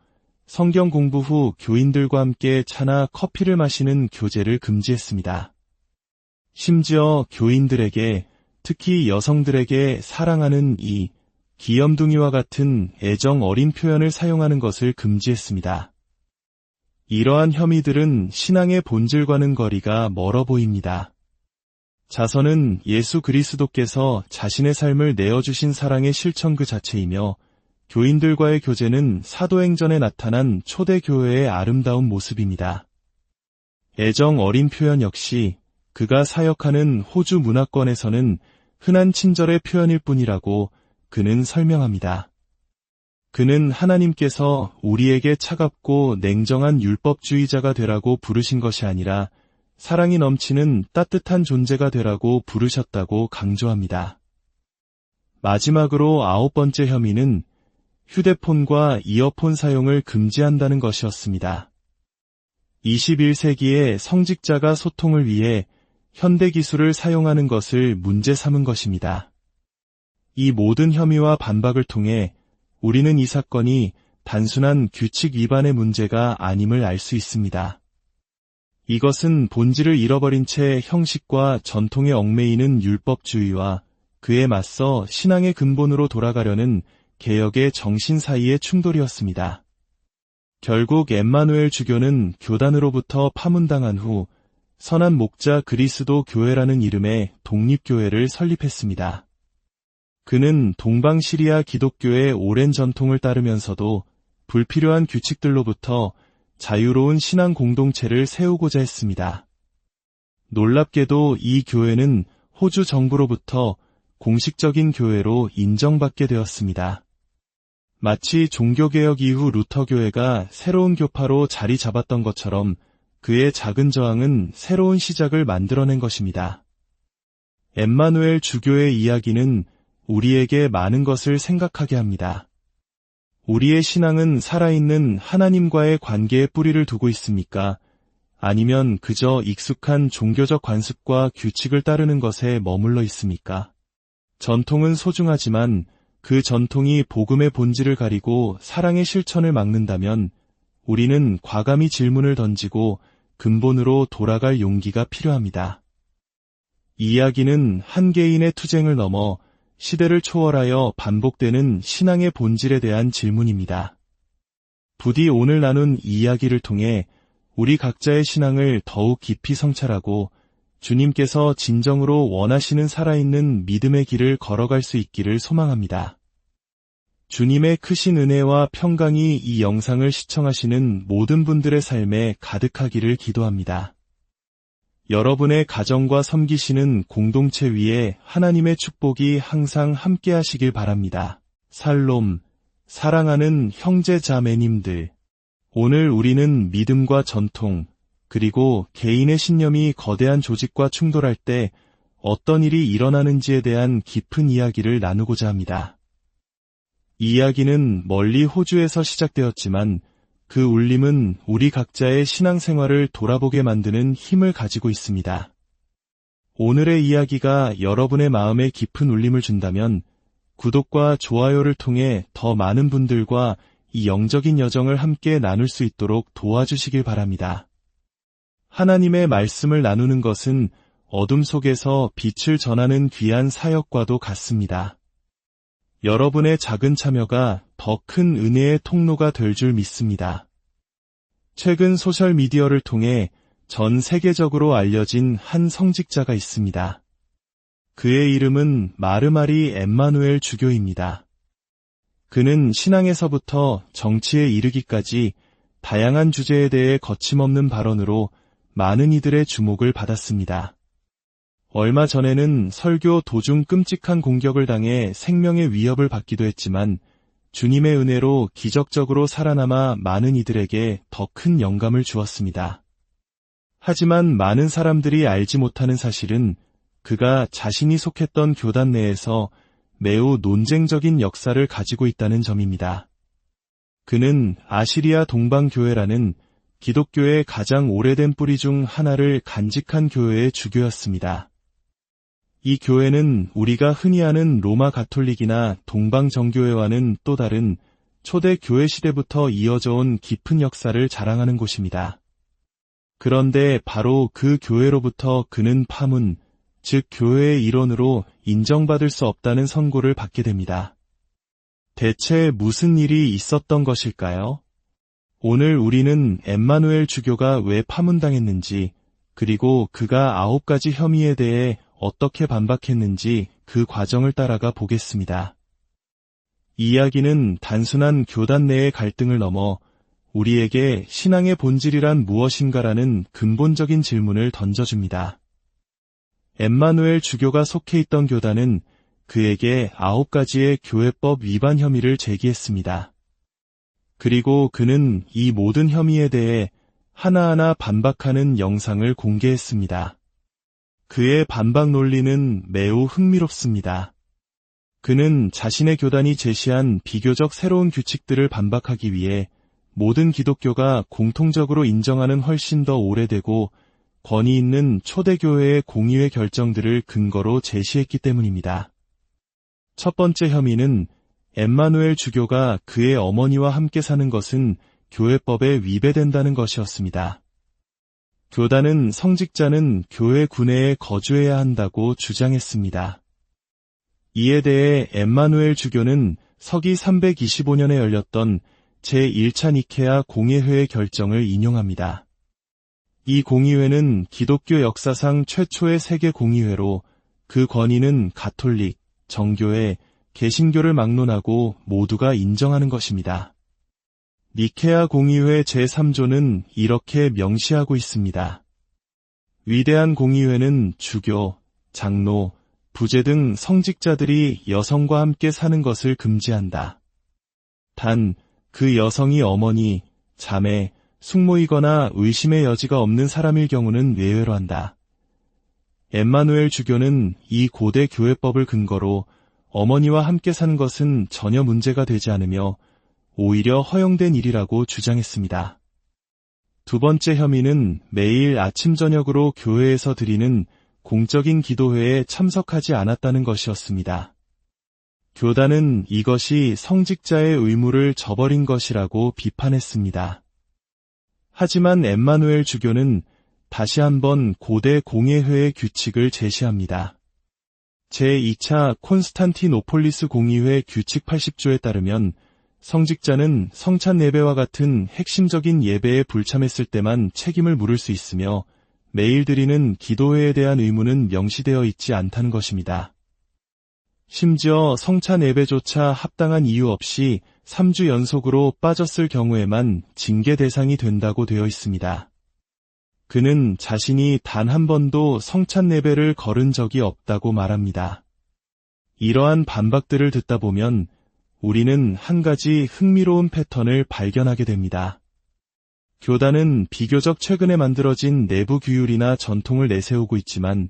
성경 공부 후 교인들과 함께 차나 커피를 마시는 교제를 금지했습니다. 심지어 교인들에게, 특히 여성들에게 사랑하는 이 귀염둥이와 같은 애정 어린 표현을 사용하는 것을 금지했습니다. 이러한 혐의들은 신앙의 본질과는 거리가 멀어 보입니다. 자선은 예수 그리스도께서 자신의 삶을 내어주신 사랑의 실천 그 자체이며 교인들과의 교제는 사도행전에 나타난 초대교회의 아름다운 모습입니다. 애정 어린 표현 역시 그가 사역하는 호주 문화권에서는 흔한 친절의 표현일 뿐이라고 그는 설명합니다. 그는 하나님께서 우리에게 차갑고 냉정한 율법주의자가 되라고 부르신 것이 아니라 사랑이 넘치는 따뜻한 존재가 되라고 부르셨다고 강조합니다. 마지막으로 9번째 혐의는 휴대폰과 이어폰 사용을 금지한다는 것이었습니다. 21세기에 성직자가 소통을 위해 현대기술을 사용하는 것을 문제 삼은 것입니다. 이 모든 혐의와 반박을 통해 우리는 이 사건이 단순한 규칙 위반의 문제가 아님을 알 수 있습니다. 이것은 본질을 잃어버린 채 형식과 전통에 얽매이는 율법주의와 그에 맞서 신앙의 근본으로 돌아가려는 개혁의 정신 사이의 충돌이었습니다. 결국 엠마누엘 주교는 교단으로부터 파문당한 후 선한 목자 그리스도 교회라는 이름의 독립교회를 설립했습니다. 그는 동방시리아 기독교의 오랜 전통을 따르면서도 불필요한 규칙들로부터 자유로운 신앙 공동체를 세우고자 했습니다. 놀랍게도 이 교회는 호주 정부로부터 공식적인 교회로 인정받게 되었습니다. 마치 종교개혁 이후 루터교회가 새로운 교파로 자리 잡았던 것처럼 그의 작은 저항은 새로운 시작을 만들어낸 것입니다. 엠마누엘 주교의 이야기는 우리에게 많은 것을 생각하게 합니다. 우리의 신앙은 살아있는 하나님과의 관계에 뿌리를 두고 있습니까? 아니면 그저 익숙한 종교적 관습과 규칙을 따르는 것에 머물러 있습니까? 전통은 소중하지만 그 전통이 복음의 본질을 가리고 사랑의 실천을 막는다면 우리는 과감히 질문을 던지고 근본으로 돌아갈 용기가 필요합니다. 이 이야기는 한 개인의 투쟁을 넘어 시대를 초월하여 반복되는 신앙의 본질에 대한 질문입니다. 부디 오늘 나눈 이 이야기를 통해 우리 각자의 신앙을 더욱 깊이 성찰하고 주님께서 진정으로 원하시는 살아있는 믿음의 길을 걸어갈 수 있기를 소망합니다. 주님의 크신 은혜와 평강이 이 영상을 시청하시는 모든 분들의 삶에 가득하기를 기도합니다. 여러분의 가정과 섬기시는 공동체 위에 하나님의 축복이 항상 함께 하시길 바랍니다. 살롬, 사랑하는 형제 자매님들. 오늘 우리는 믿음과 전통, 그리고 개인의 신념이 거대한 조직과 충돌할 때 어떤 일이 일어나는지에 대한 깊은 이야기를 나누고자 합니다. 이 이야기는 멀리 호주에서 시작되었지만 그 울림은 우리 각자의 신앙생활을 돌아보게 만드는 힘을 가지고 있습니다. 오늘의 이야기가 여러분의 마음에 깊은 울림을 준다면 구독과 좋아요를 통해 더 많은 분들과 이 영적인 여정을 함께 나눌 수 있도록 도와주시길 바랍니다. 하나님의 말씀을 나누는 것은 어둠 속에서 빛을 전하는 귀한 사역과도 같습니다. 여러분의 작은 참여가 더 큰 은혜의 통로가 될 줄 믿습니다. 최근 소셜미디어를 통해 전 세계적으로 알려진 한 성직자가 있습니다. 그의 이름은 마르마리 엠마누엘 주교입니다. 그는 신앙에서부터 정치에 이르기까지 다양한 주제에 대해 거침없는 발언으로 많은 이들의 주목을 받았습니다. 얼마 전에는 설교 도중 끔찍한 공격을 당해 생명의 위협을 받기도 했지만 주님의 은혜로 기적적으로 살아남아 많은 이들에게 더 큰 영감을 주었습니다. 하지만 많은 사람들이 알지 못하는 사실은 그가 자신이 속했던 교단 내에서 매우 논쟁적인 역사를 가지고 있다는 점입니다. 그는 아시리아 동방교회라는 기독교의 가장 오래된 뿌리 중 하나를 간직한 교회의 주교였습니다. 이 교회는 우리가 흔히 아는 로마 가톨릭이나 동방정교회와는 또 다른 초대 교회 시대부터 이어져 온 깊은 역사를 자랑하는 곳입니다. 그런데 바로 그 교회로부터 그는 파문, 즉 교회의 일원으로 인정받을 수 없다는 선고를 받게 됩니다. 대체 무슨 일이 있었던 것일까요? 오늘 우리는 엠마누엘 주교가 왜 파문당했는지, 그리고 그가 9가지 혐의에 대해 어떻게 반박했는지 그 과정을 따라가 보겠습니다. 이 이야기는 단순한 교단 내의 갈등을 넘어 우리에게 신앙의 본질이란 무엇인가라는 근본적인 질문을 던져줍니다. 엠마누엘 주교가 속해 있던 교단은 그에게 9가지의 교회법 위반 혐의를 제기했습니다. 그리고 그는 이 모든 혐의에 대해 하나하나 반박하는 영상을 공개했습니다. 그의 반박 논리는 매우 흥미롭습니다. 그는 자신의 교단이 제시한 비교적 새로운 규칙들을 반박하기 위해 모든 기독교가 공통적으로 인정하는 훨씬 더 오래되고 권위 있는 초대교회의 공의회 결정들을 근거로 제시했기 때문입니다. 첫 번째 혐의는 엠마누엘 주교가 그의 어머니와 함께 사는 것은 교회법에 위배된다는 것이었습니다. 교단은 성직자는 교회 구내에 거주해야 한다고 주장했습니다. 이에 대해 엠마누엘 주교는 서기 325년에 열렸던 제1차 니케아 공의회의 결정을 인용합니다. 이 공의회는 기독교 역사상 최초의 세계 공의회로 그 권위는 가톨릭, 정교회, 개신교를 막론하고 모두가 인정하는 것입니다. 니케아 공의회 제3조는 이렇게 명시하고 있습니다. 위대한 공의회는 주교, 장로, 부제 등 성직자들이 여성과 함께 사는 것을 금지한다. 단, 그 여성이 어머니, 자매, 숙모이거나 의심의 여지가 없는 사람일 경우는 예외로 한다. 엠마누엘 주교는 이 고대 교회법을 근거로 어머니와 함께 사는 것은 전혀 문제가 되지 않으며 오히려 허용된 일이라고 주장했습니다. 두 번째 혐의는 매일 아침 저녁으로 교회에서 드리는 공적인 기도회에 참석하지 않았다는 것이었습니다. 교단은 이것이 성직자의 의무를 저버린 것이라고 비판했습니다. 하지만 엠마누엘 주교는 다시 한번 고대 공의회의 규칙을 제시합니다. 제2차 콘스탄티노폴리스 공의회 규칙 80조에 따르면 성직자는 성찬 예배와 같은 핵심적인 예배에 불참했을 때만 책임을 물을 수 있으며 매일 드리는 기도회에 대한 의무는 명시되어 있지 않다는 것입니다. 심지어 성찬 예배조차 합당한 이유 없이 3주 연속으로 빠졌을 경우에만 징계 대상이 된다고 되어 있습니다. 그는 자신이 단 한 번도 성찬 예배를 거른 적이 없다고 말합니다. 이러한 반박들을 듣다 보면 우리는 한 가지 흥미로운 패턴을 발견하게 됩니다. 교단은 비교적 최근에 만들어진 내부 규율이나 전통을 내세우고 있지만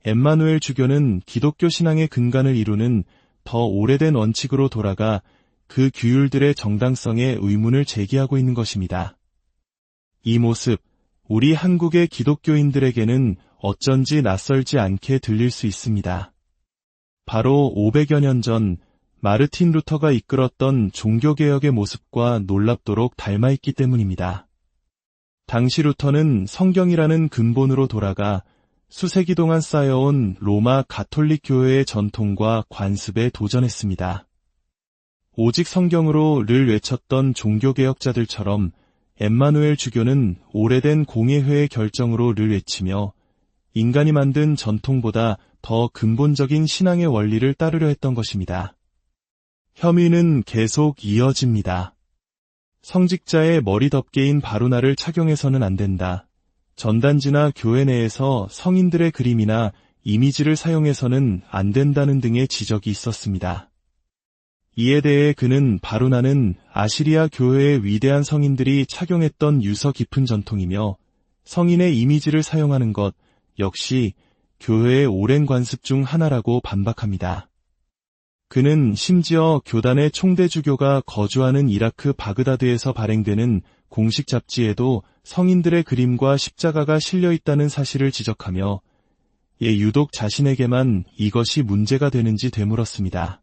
엠마누엘 주교는 기독교 신앙의 근간을 이루는 더 오래된 원칙으로 돌아가 그 규율들의 정당성에 의문을 제기하고 있는 것입니다. 이 모습, 우리 한국의 기독교인들에게는 어쩐지 낯설지 않게 들릴 수 있습니다. 바로 500여 년 전 마르틴 루터가 이끌었던 종교개혁의 모습과 놀랍도록 닮아있기 때문입니다. 당시 루터는 성경이라는 근본으로 돌아가 수세기 동안 쌓여온 로마 가톨릭 교회의 전통과 관습에 도전했습니다. 오직 성경으로를 외쳤던 종교개혁자들처럼 엠마누엘 주교는 오래된 공예회의 결정으로를 외치며 인간이 만든 전통보다 더 근본적인 신앙의 원리를 따르려 했던 것입니다. 혐의는 계속 이어집니다. 성직자의 머리 덮개인 바루나를 착용해서는 안 된다. 전단지나 교회 내에서 성인들의 그림이나 이미지를 사용해서는 안 된다는 등의 지적이 있었습니다. 이에 대해 그는 바루나는 아시리아 교회의 위대한 성인들이 착용했던 유서 깊은 전통이며 성인의 이미지를 사용하는 것 역시 교회의 오랜 관습 중 하나라고 반박합니다. 그는 심지어 교단의 총대주교가 거주하는 이라크 바그다드에서 발행되는 공식 잡지에도 성인들의 그림과 십자가가 실려 있다는 사실을 지적하며 유독 자신에게만 이것이 문제가 되는지 되물었습니다.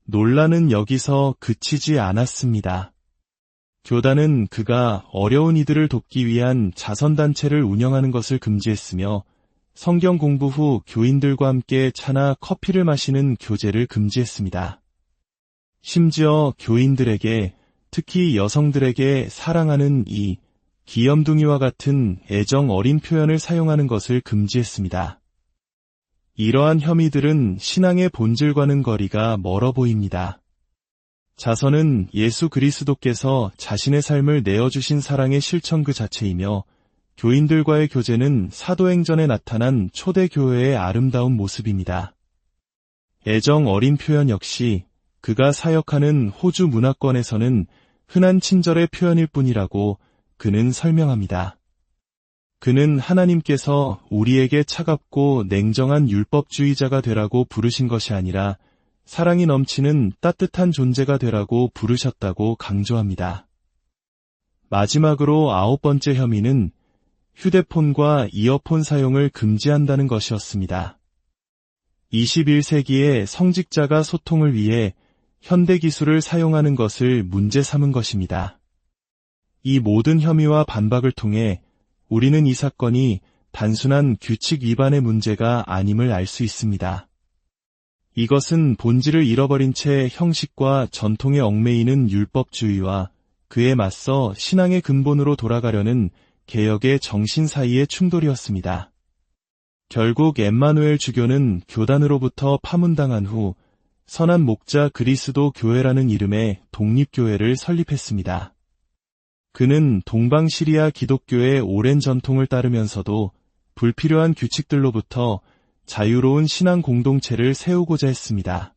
논란은 여기서 그치지 않았습니다. 교단은 그가 어려운 이들을 돕기 위한 자선단체를 운영하는 것을 금지했으며 성경 공부 후 교인들과 함께 차나 커피를 마시는 교제를 금지했습니다. 심지어 교인들에게, 특히 여성들에게 사랑하는 이 귀염둥이와 같은 애정 어린 표현을 사용하는 것을 금지했습니다. 이러한 혐의들은 신앙의 본질과는 거리가 멀어 보입니다. 자선은 예수 그리스도께서 자신의 삶을 내어주신 사랑의 실천 그 자체이며 교인들과의 교제는 사도행전에 나타난 초대교회의 아름다운 모습입니다. 애정 어린 표현 역시 그가 사역하는 호주 문화권에서는 흔한 친절의 표현일 뿐이라고 그는 설명합니다. 그는 하나님께서 우리에게 차갑고 냉정한 율법주의자가 되라고 부르신 것이 아니라 사랑이 넘치는 따뜻한 존재가 되라고 부르셨다고 강조합니다. 마지막으로 9번째 혐의는 휴대폰과 이어폰 사용을 금지한다는 것이었습니다. 21세기에 성직자가 소통을 위해 현대기술을 사용하는 것을 문제 삼은 것입니다. 이 모든 혐의와 반박을 통해 우리는 이 사건이 단순한 규칙 위반의 문제가 아님을 알 수 있습니다. 이것은 본질을 잃어버린 채 형식과 전통에 얽매이는 율법주의와 그에 맞서 신앙의 근본으로 돌아가려는 개혁의 정신 사이의 충돌이었습니다. 결국 엠마누엘 주교는 교단으로부터 파문당한 후 선한 목자 그리스도 교회라는 이름의 독립교회를 설립했습니다. 그는 동방시리아 기독교의 오랜 전통을 따르면서도 불필요한 규칙들로부터 자유로운 신앙 공동체를 세우고자 했습니다.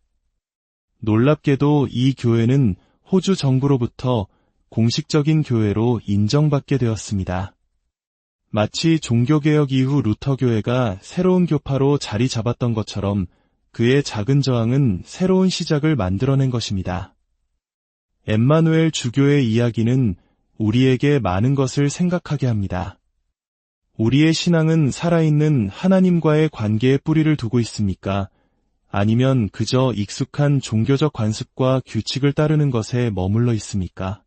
놀랍게도 이 교회는 호주 정부로부터 공식적인 교회로 인정받게 되었습니다. 마치 종교개혁 이후 루터교회가 새로운 교파로 자리 잡았던 것처럼 그의 작은 저항은 새로운 시작을 만들어낸 것입니다. 엠마누엘 주교의 이야기는 우리에게 많은 것을 생각하게 합니다. 우리의 신앙은 살아있는 하나님과의 관계에 뿌리를 두고 있습니까? 아니면 그저 익숙한 종교적 관습과 규칙을 따르는 것에 머물러 있습니까?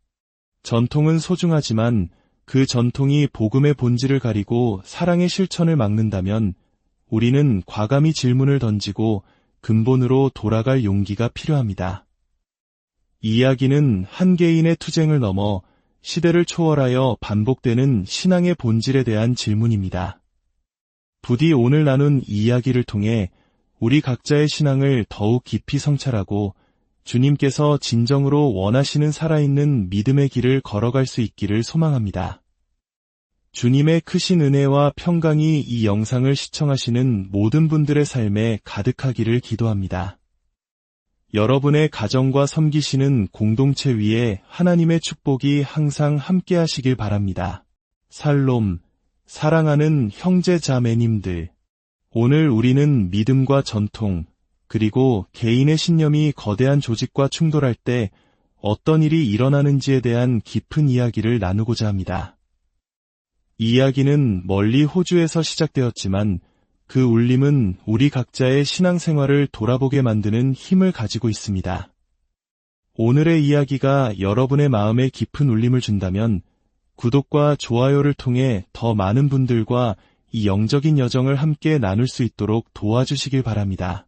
전통은 소중하지만 그 전통이 복음의 본질을 가리고 사랑의 실천을 막는다면 우리는 과감히 질문을 던지고 근본으로 돌아갈 용기가 필요합니다. 이 이야기는 한 개인의 투쟁을 넘어 시대를 초월하여 반복되는 신앙의 본질에 대한 질문입니다. 부디 오늘 나눈 이 이야기를 통해 우리 각자의 신앙을 더욱 깊이 성찰하고 주님께서 진정으로 원하시는 살아있는 믿음의 길을 걸어갈 수 있기를 소망합니다. 주님의 크신 은혜와 평강이 이 영상을 시청하시는 모든 분들의 삶에 가득하기를 기도합니다. 여러분의 가정과 섬기시는 공동체 위에 하나님의 축복이 항상 함께 하시길 바랍니다. 살롬, 사랑하는 형제 자매님들. 오늘 우리는 믿음과 전통, 그리고 개인의 신념이 거대한 조직과 충돌할 때 어떤 일이 일어나는지에 대한 깊은 이야기를 나누고자 합니다. 이 이야기는 멀리 호주에서 시작되었지만 그 울림은 우리 각자의 신앙생활을 돌아보게 만드는 힘을 가지고 있습니다. 오늘의 이야기가 여러분의 마음에 깊은 울림을 준다면 구독과 좋아요를 통해 더 많은 분들과 이 영적인 여정을 함께 나눌 수 있도록 도와주시길 바랍니다.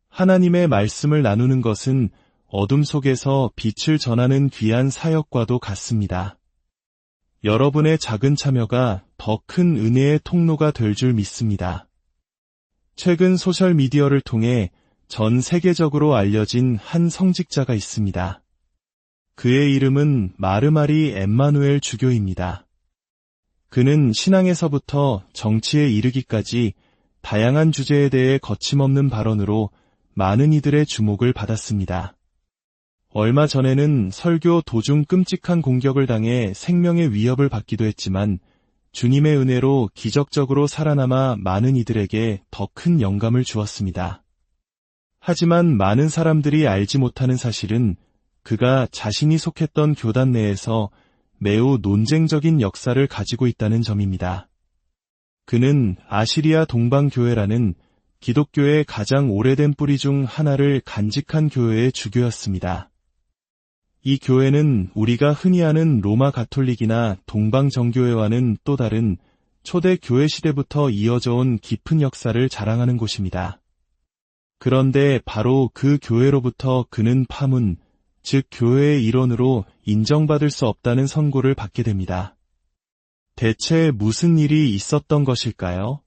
하나님의 말씀을 나누는 것은 어둠 속에서 빛을 전하는 귀한 사역과도 같습니다. 여러분의 작은 참여가 더 큰 은혜의 통로가 될 줄 믿습니다. 최근 소셜미디어를 통해 전 세계적으로 알려진 한 성직자가 있습니다. 그의 이름은 마르마리 엠마누엘 주교입니다. 그는 신앙에서부터 정치에 이르기까지 다양한 주제에 대해 거침없는 발언으로 많은 이들의 주목을 받았습니다. 얼마 전에는 설교 도중 끔찍한 공격을 당해 생명의 위협을 받기도 했지만 주님의 은혜로 기적적으로 살아남아 많은 이들에게 더 큰 영감을 주었습니다. 하지만 많은 사람들이 알지 못하는 사실은 그가 자신이 속했던 교단 내에서 매우 논쟁적인 역사를 가지고 있다는 점입니다. 그는 아시리아 동방교회라는 기독교의 가장 오래된 뿌리 중 하나를 간직한 교회의 주교였습니다. 이 교회는 우리가 흔히 아는 로마 가톨릭이나 동방정교회와는 또 다른 초대 교회 시대부터 이어져 온 깊은 역사를 자랑하는 곳입니다. 그런데 바로 그 교회로부터 그는 파문, 즉 교회의 일원으로 인정받을 수 없다는 선고를 받게 됩니다. 대체 무슨 일이 있었던 것일까요?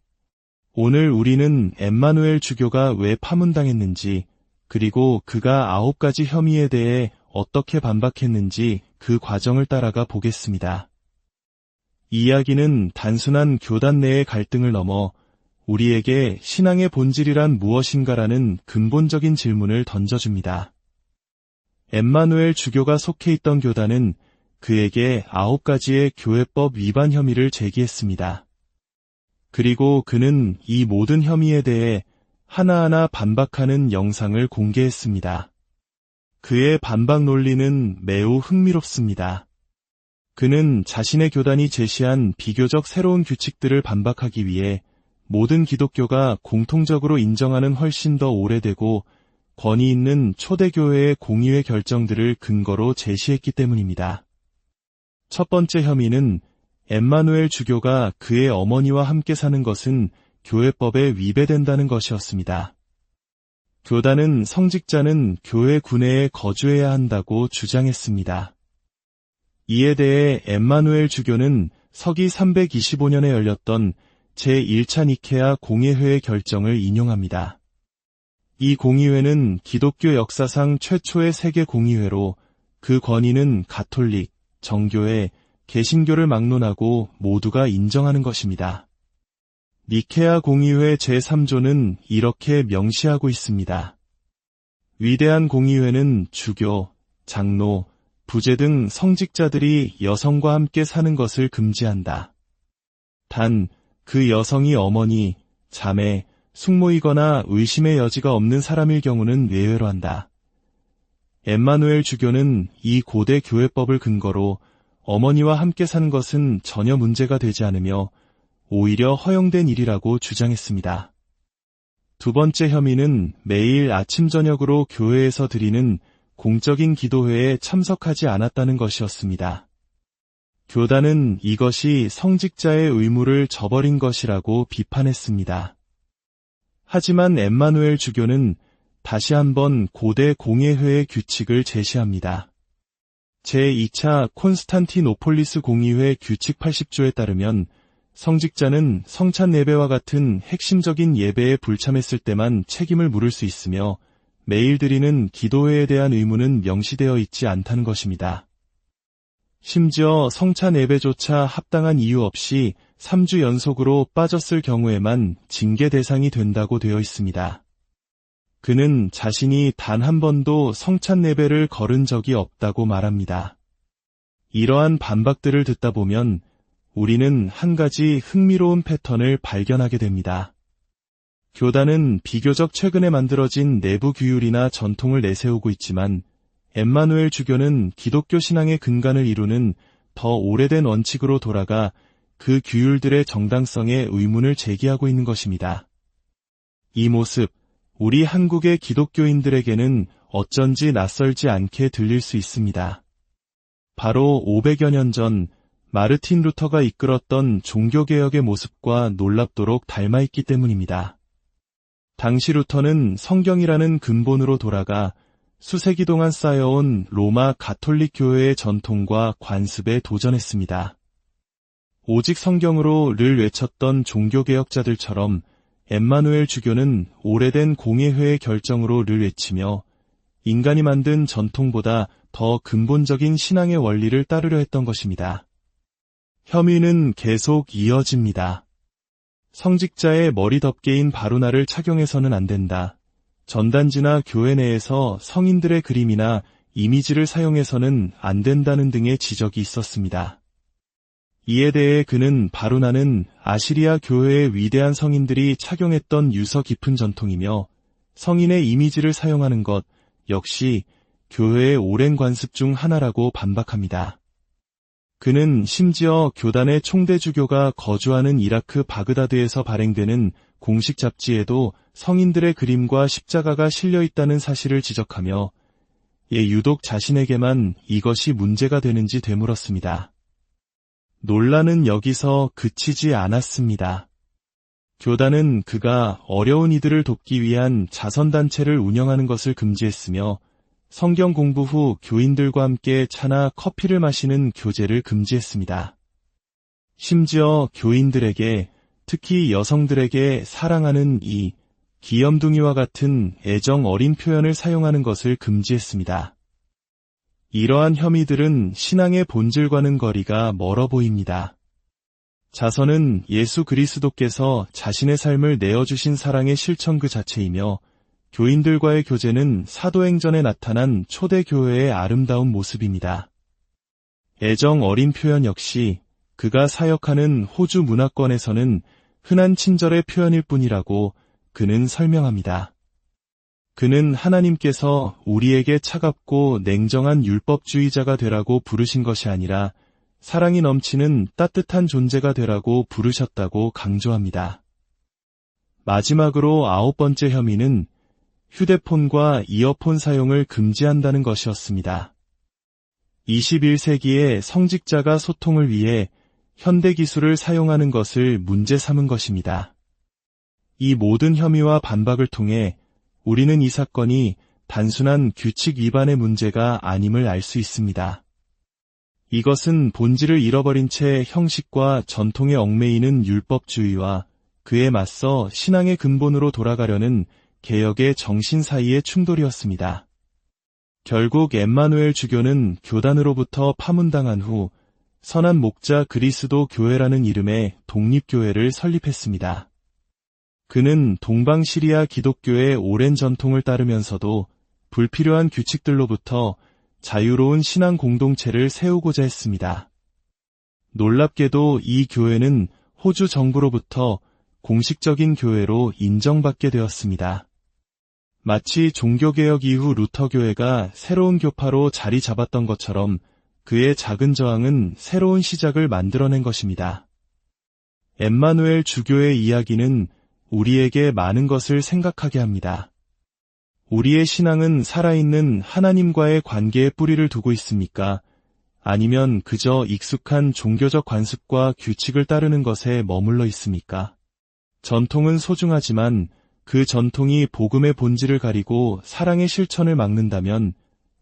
오늘 우리는 엠마누엘 주교가 왜 파문당했는지, 그리고 그가 9가지 혐의에 대해 어떻게 반박했는지 그 과정을 따라가 보겠습니다. 이 이야기는 단순한 교단 내의 갈등을 넘어 우리에게 신앙의 본질이란 무엇인가라는 근본적인 질문을 던져줍니다. 엠마누엘 주교가 속해 있던 교단은 그에게 9가지의 교회법 위반 혐의를 제기했습니다. 그리고 그는 이 모든 혐의에 대해 하나하나 반박하는 영상을 공개했습니다. 그의 반박 논리는 매우 흥미롭습니다. 그는 자신의 교단이 제시한 비교적 새로운 규칙들을 반박하기 위해 모든 기독교가 공통적으로 인정하는 훨씬 더 오래되고 권위 있는 초대교회의 공의회 결정들을 근거로 제시했기 때문입니다. 첫 번째 혐의는 엠마누엘 주교가 그의 어머니와 함께 사는 것은 교회법에 위배된다는 것이었습니다. 교단은 성직자는 교회 구내에 거주해야 한다고 주장했습니다. 이에 대해 엠마누엘 주교는 서기 325년에 열렸던 제1차 니케아 공의회의 결정을 인용합니다. 이 공의회는 기독교 역사상 최초의 세계 공의회로 그 권위는 가톨릭, 정교회, 개신교를 막론하고 모두가 인정하는 것입니다. 니케아 공의회 제3조는 이렇게 명시하고 있습니다. 위대한 공의회는 주교, 장로, 부제 등 성직자들이 여성과 함께 사는 것을 금지한다. 단, 그 여성이 어머니, 자매, 숙모이거나 의심의 여지가 없는 사람일 경우는 예외로 한다. 엠마누엘 주교는 이 고대 교회법을 근거로 어머니와 함께 사는 것은 전혀 문제가 되지 않으며 오히려 허용된 일이라고 주장했습니다. 두 번째 혐의는 매일 아침 저녁으로 교회에서 드리는 공적인 기도회에 참석하지 않았다는 것이었습니다. 교단은 이것이 성직자의 의무를 저버린 것이라고 비판했습니다. 하지만 엠마누엘 주교는 다시 한번 고대 공예회의 규칙을 제시합니다. 제2차 콘스탄티노폴리스 공의회 규칙 80조에 따르면 성직자는 성찬 예배와 같은 핵심적인 예배에 불참했을 때만 책임을 물을 수 있으며 매일 드리는 기도회에 대한 의무는 명시되어 있지 않다는 것입니다. 심지어 성찬 예배조차 합당한 이유 없이 3주 연속으로 빠졌을 경우에만 징계 대상이 된다고 되어 있습니다. 그는 자신이 단 한 번도 성찬 예배를 거른 적이 없다고 말합니다. 이러한 반박들을 듣다 보면 우리는 한 가지 흥미로운 패턴을 발견하게 됩니다. 교단은 비교적 최근에 만들어진 내부 규율이나 전통을 내세우고 있지만 엠마누엘 주교는 기독교 신앙의 근간을 이루는 더 오래된 원칙으로 돌아가 그 규율들의 정당성에 의문을 제기하고 있는 것입니다. 이 모습, 우리 한국의 기독교인들에게는 어쩐지 낯설지 않게 들릴 수 있습니다. 바로 500여 년 전 마르틴 루터가 이끌었던 종교개혁의 모습과 놀랍도록 닮아있기 때문입니다. 당시 루터는 성경이라는 근본으로 돌아가 수세기 동안 쌓여온 로마 가톨릭 교회의 전통과 관습에 도전했습니다. 오직 성경으로를 외쳤던 종교개혁자들처럼 엠마누엘 주교는 오래된 공예회의 결정으로를 외치며 인간이 만든 전통보다 더 근본적인 신앙의 원리를 따르려 했던 것입니다. 혐의는 계속 이어집니다. 성직자의 머리 덮개인 바루나를 착용해서는 안 된다. 전단지나 교회 내에서 성인들의 그림이나 이미지를 사용해서는 안 된다는 등의 지적이 있었습니다. 이에 대해 그는 바루나는 아시리아 교회의 위대한 성인들이 착용했던 유서 깊은 전통이며 성인의 이미지를 사용하는 것 역시 교회의 오랜 관습 중 하나라고 반박합니다. 그는 심지어 교단의 총대주교가 거주하는 이라크 바그다드에서 발행되는 공식 잡지에도 성인들의 그림과 십자가가 실려 있다는 사실을 지적하며 유독 자신에게만 이것이 문제가 되는지 되물었습니다. 논란은 여기서 그치지 않았습니다. 교단은 그가 어려운 이들을 돕기 위한 자선단체를 운영하는 것을 금지했으며 성경 공부 후 교인들과 함께 차나 커피를 마시는 교제를 금지했습니다. 심지어 교인들에게, 특히 여성들에게 사랑하는 이 귀염둥이와 같은 애정 어린 표현을 사용하는 것을 금지했습니다. 이러한 혐의들은 신앙의 본질과는 거리가 멀어 보입니다. 자선은 예수 그리스도께서 자신의 삶을 내어주신 사랑의 실천 그 자체이며 교인들과의 교제는 사도행전에 나타난 초대교회의 아름다운 모습입니다. 애정 어린 표현 역시 그가 사역하는 호주 문화권에서는 흔한 친절의 표현일 뿐이라고 그는 설명합니다. 그는 하나님께서 우리에게 차갑고 냉정한 율법주의자가 되라고 부르신 것이 아니라 사랑이 넘치는 따뜻한 존재가 되라고 부르셨다고 강조합니다. 마지막으로 9번째 혐의는 휴대폰과 이어폰 사용을 금지한다는 것이었습니다. 21세기의 성직자가 소통을 위해 현대기술을 사용하는 것을 문제 삼은 것입니다. 이 모든 혐의와 반박을 통해 우리는 이 사건이 단순한 규칙 위반의 문제가 아님을 알 수 있습니다. 이것은 본질을 잃어버린 채 형식과 전통에 얽매이는 율법주의와 그에 맞서 신앙의 근본으로 돌아가려는 개혁의 정신 사이의 충돌이었습니다. 결국 엠마누엘 주교는 교단으로부터 파문당한 후 선한 목자 그리스도 교회라는 이름의 독립교회를 설립했습니다. 그는 동방시리아 기독교의 오랜 전통을 따르면서도 불필요한 규칙들로부터 자유로운 신앙 공동체를 세우고자 했습니다. 놀랍게도 이 교회는 호주 정부로부터 공식적인 교회로 인정받게 되었습니다. 마치 종교개혁 이후 루터교회가 새로운 교파로 자리 잡았던 것처럼 그의 작은 저항은 새로운 시작을 만들어낸 것입니다. 엠마누엘 주교의 이야기는 우리에게 많은 것을 생각하게 합니다. 우리의 신앙은 살아있는 하나님과의 관계에 뿌리를 두고 있습니까? 아니면 그저 익숙한 종교적 관습과 규칙을 따르는 것에 머물러 있습니까? 전통은 소중하지만 그 전통이 복음의 본질을 가리고 사랑의 실천을 막는다면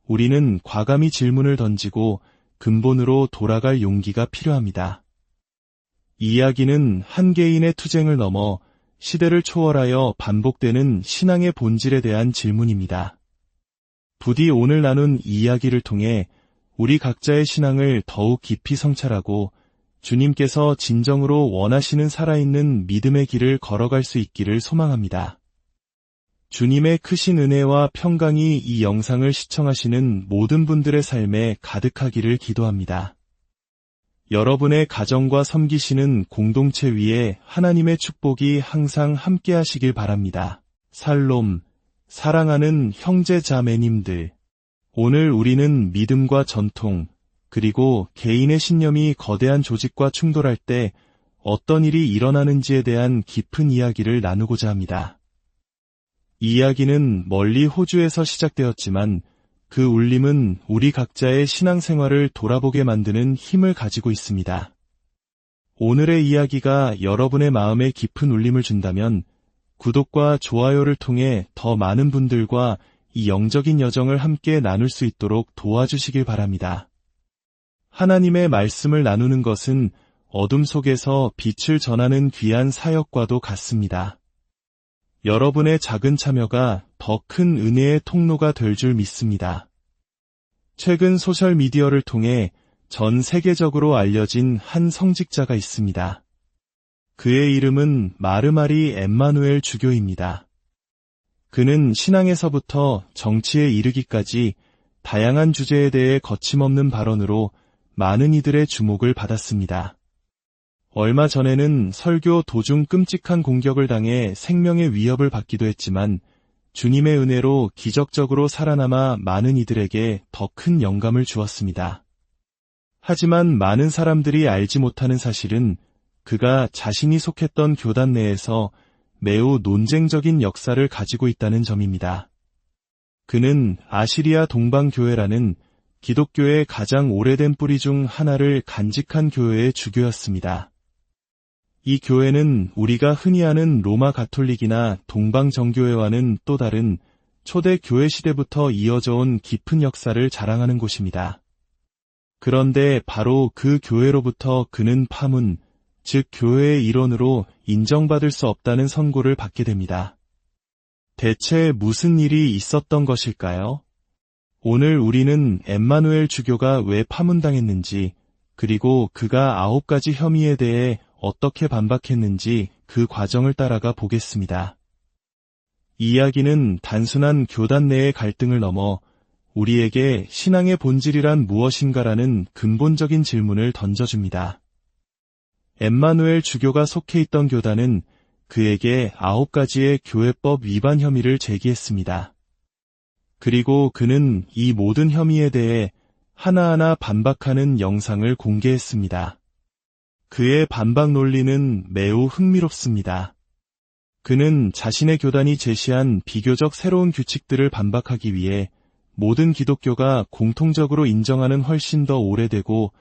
우리는 과감히 질문을 던지고 근본으로 돌아갈 용기가 필요합니다. 이 이야기는 한 개인의 투쟁을 넘어 시대를 초월하여 반복되는 신앙의 본질에 대한 질문입니다. 부디 오늘 나눈 이 이야기를 통해 우리 각자의 신앙을 더욱 깊이 성찰하고 주님께서 진정으로 원하시는 살아있는 믿음의 길을 걸어갈 수 있기를 소망합니다. 주님의 크신 은혜와 평강이 이 영상을 시청하시는 모든 분들의 삶에 가득하기를 기도합니다. 여러분의 가정과 섬기시는 공동체 위에 하나님의 축복이 항상 함께하시길 바랍니다. 살롬, 사랑하는 형제 자매님들. 오늘 우리는 믿음과 전통, 그리고 개인의 신념이 거대한 조직과 충돌할 때 어떤 일이 일어나는지에 대한 깊은 이야기를 나누고자 합니다. 이 이야기는 멀리 호주에서 시작되었지만 그 울림은 우리 각자의 신앙생활을 돌아보게 만드는 힘을 가지고 있습니다. 오늘의 이야기가 여러분의 마음에 깊은 울림을 준다면 구독과 좋아요를 통해 더 많은 분들과 이 영적인 여정을 함께 나눌 수 있도록 도와주시길 바랍니다. 하나님의 말씀을 나누는 것은 어둠 속에서 빛을 전하는 귀한 사역과도 같습니다. 여러분의 작은 참여가 더 큰 은혜의 통로가 될 줄 믿습니다. 최근 소셜미디어를 통해 전 세계적으로 알려진 한 성직자가 있습니다. 그의 이름은 마르마리 엠마누엘 주교입니다. 그는 신앙에서부터 정치에 이르기까지 다양한 주제에 대해 거침없는 발언으로 많은 이들의 주목을 받았습니다. 얼마 전에는 설교 도중 끔찍한 공격을 당해 생명의 위협을 받기도 했지만 주님의 은혜로 기적적으로 살아남아 많은 이들에게 더 큰 영감을 주었습니다. 하지만 많은 사람들이 알지 못하는 사실은 그가 자신이 속했던 교단 내에서 매우 논쟁적인 역사를 가지고 있다는 점입니다. 그는 아시리아 동방교회라는 기독교의 가장 오래된 뿌리 중 하나를 간직한 교회의 주교였습니다. 이 교회는 우리가 흔히 아는 로마 가톨릭이나 동방정교회와는 또 다른 초대 교회 시대부터 이어져 온 깊은 역사를 자랑하는 곳입니다. 그런데 바로 그 교회로부터 그는 파문, 즉 교회의 일원으로 인정받을 수 없다는 선고를 받게 됩니다. 대체 무슨 일이 있었던 것일까요? 오늘 우리는 엠마누엘 주교가 왜 파문당했는지, 그리고 그가 9가지 혐의에 대해 어떻게 반박했는지 그 과정을 따라가 보겠습니다. 이 이야기는 단순한 교단 내의 갈등을 넘어 우리에게 신앙의 본질이란 무엇인가라는 근본적인 질문을 던져줍니다. 엠마누엘 주교가 속해 있던 교단은 그에게 9가지의 교회법 위반 혐의를 제기했습니다. 그리고 그는 이 모든 혐의에 대해 하나하나 반박하는 영상을 공개했습니다. 그의 반박 논리는 매우 흥미롭습니다. 그는 자신의 교단이 제시한 비교적 새로운 규칙들을 반박하기 위해 모든 기독교가 공통적으로 인정하는 훨씬 더 오래되고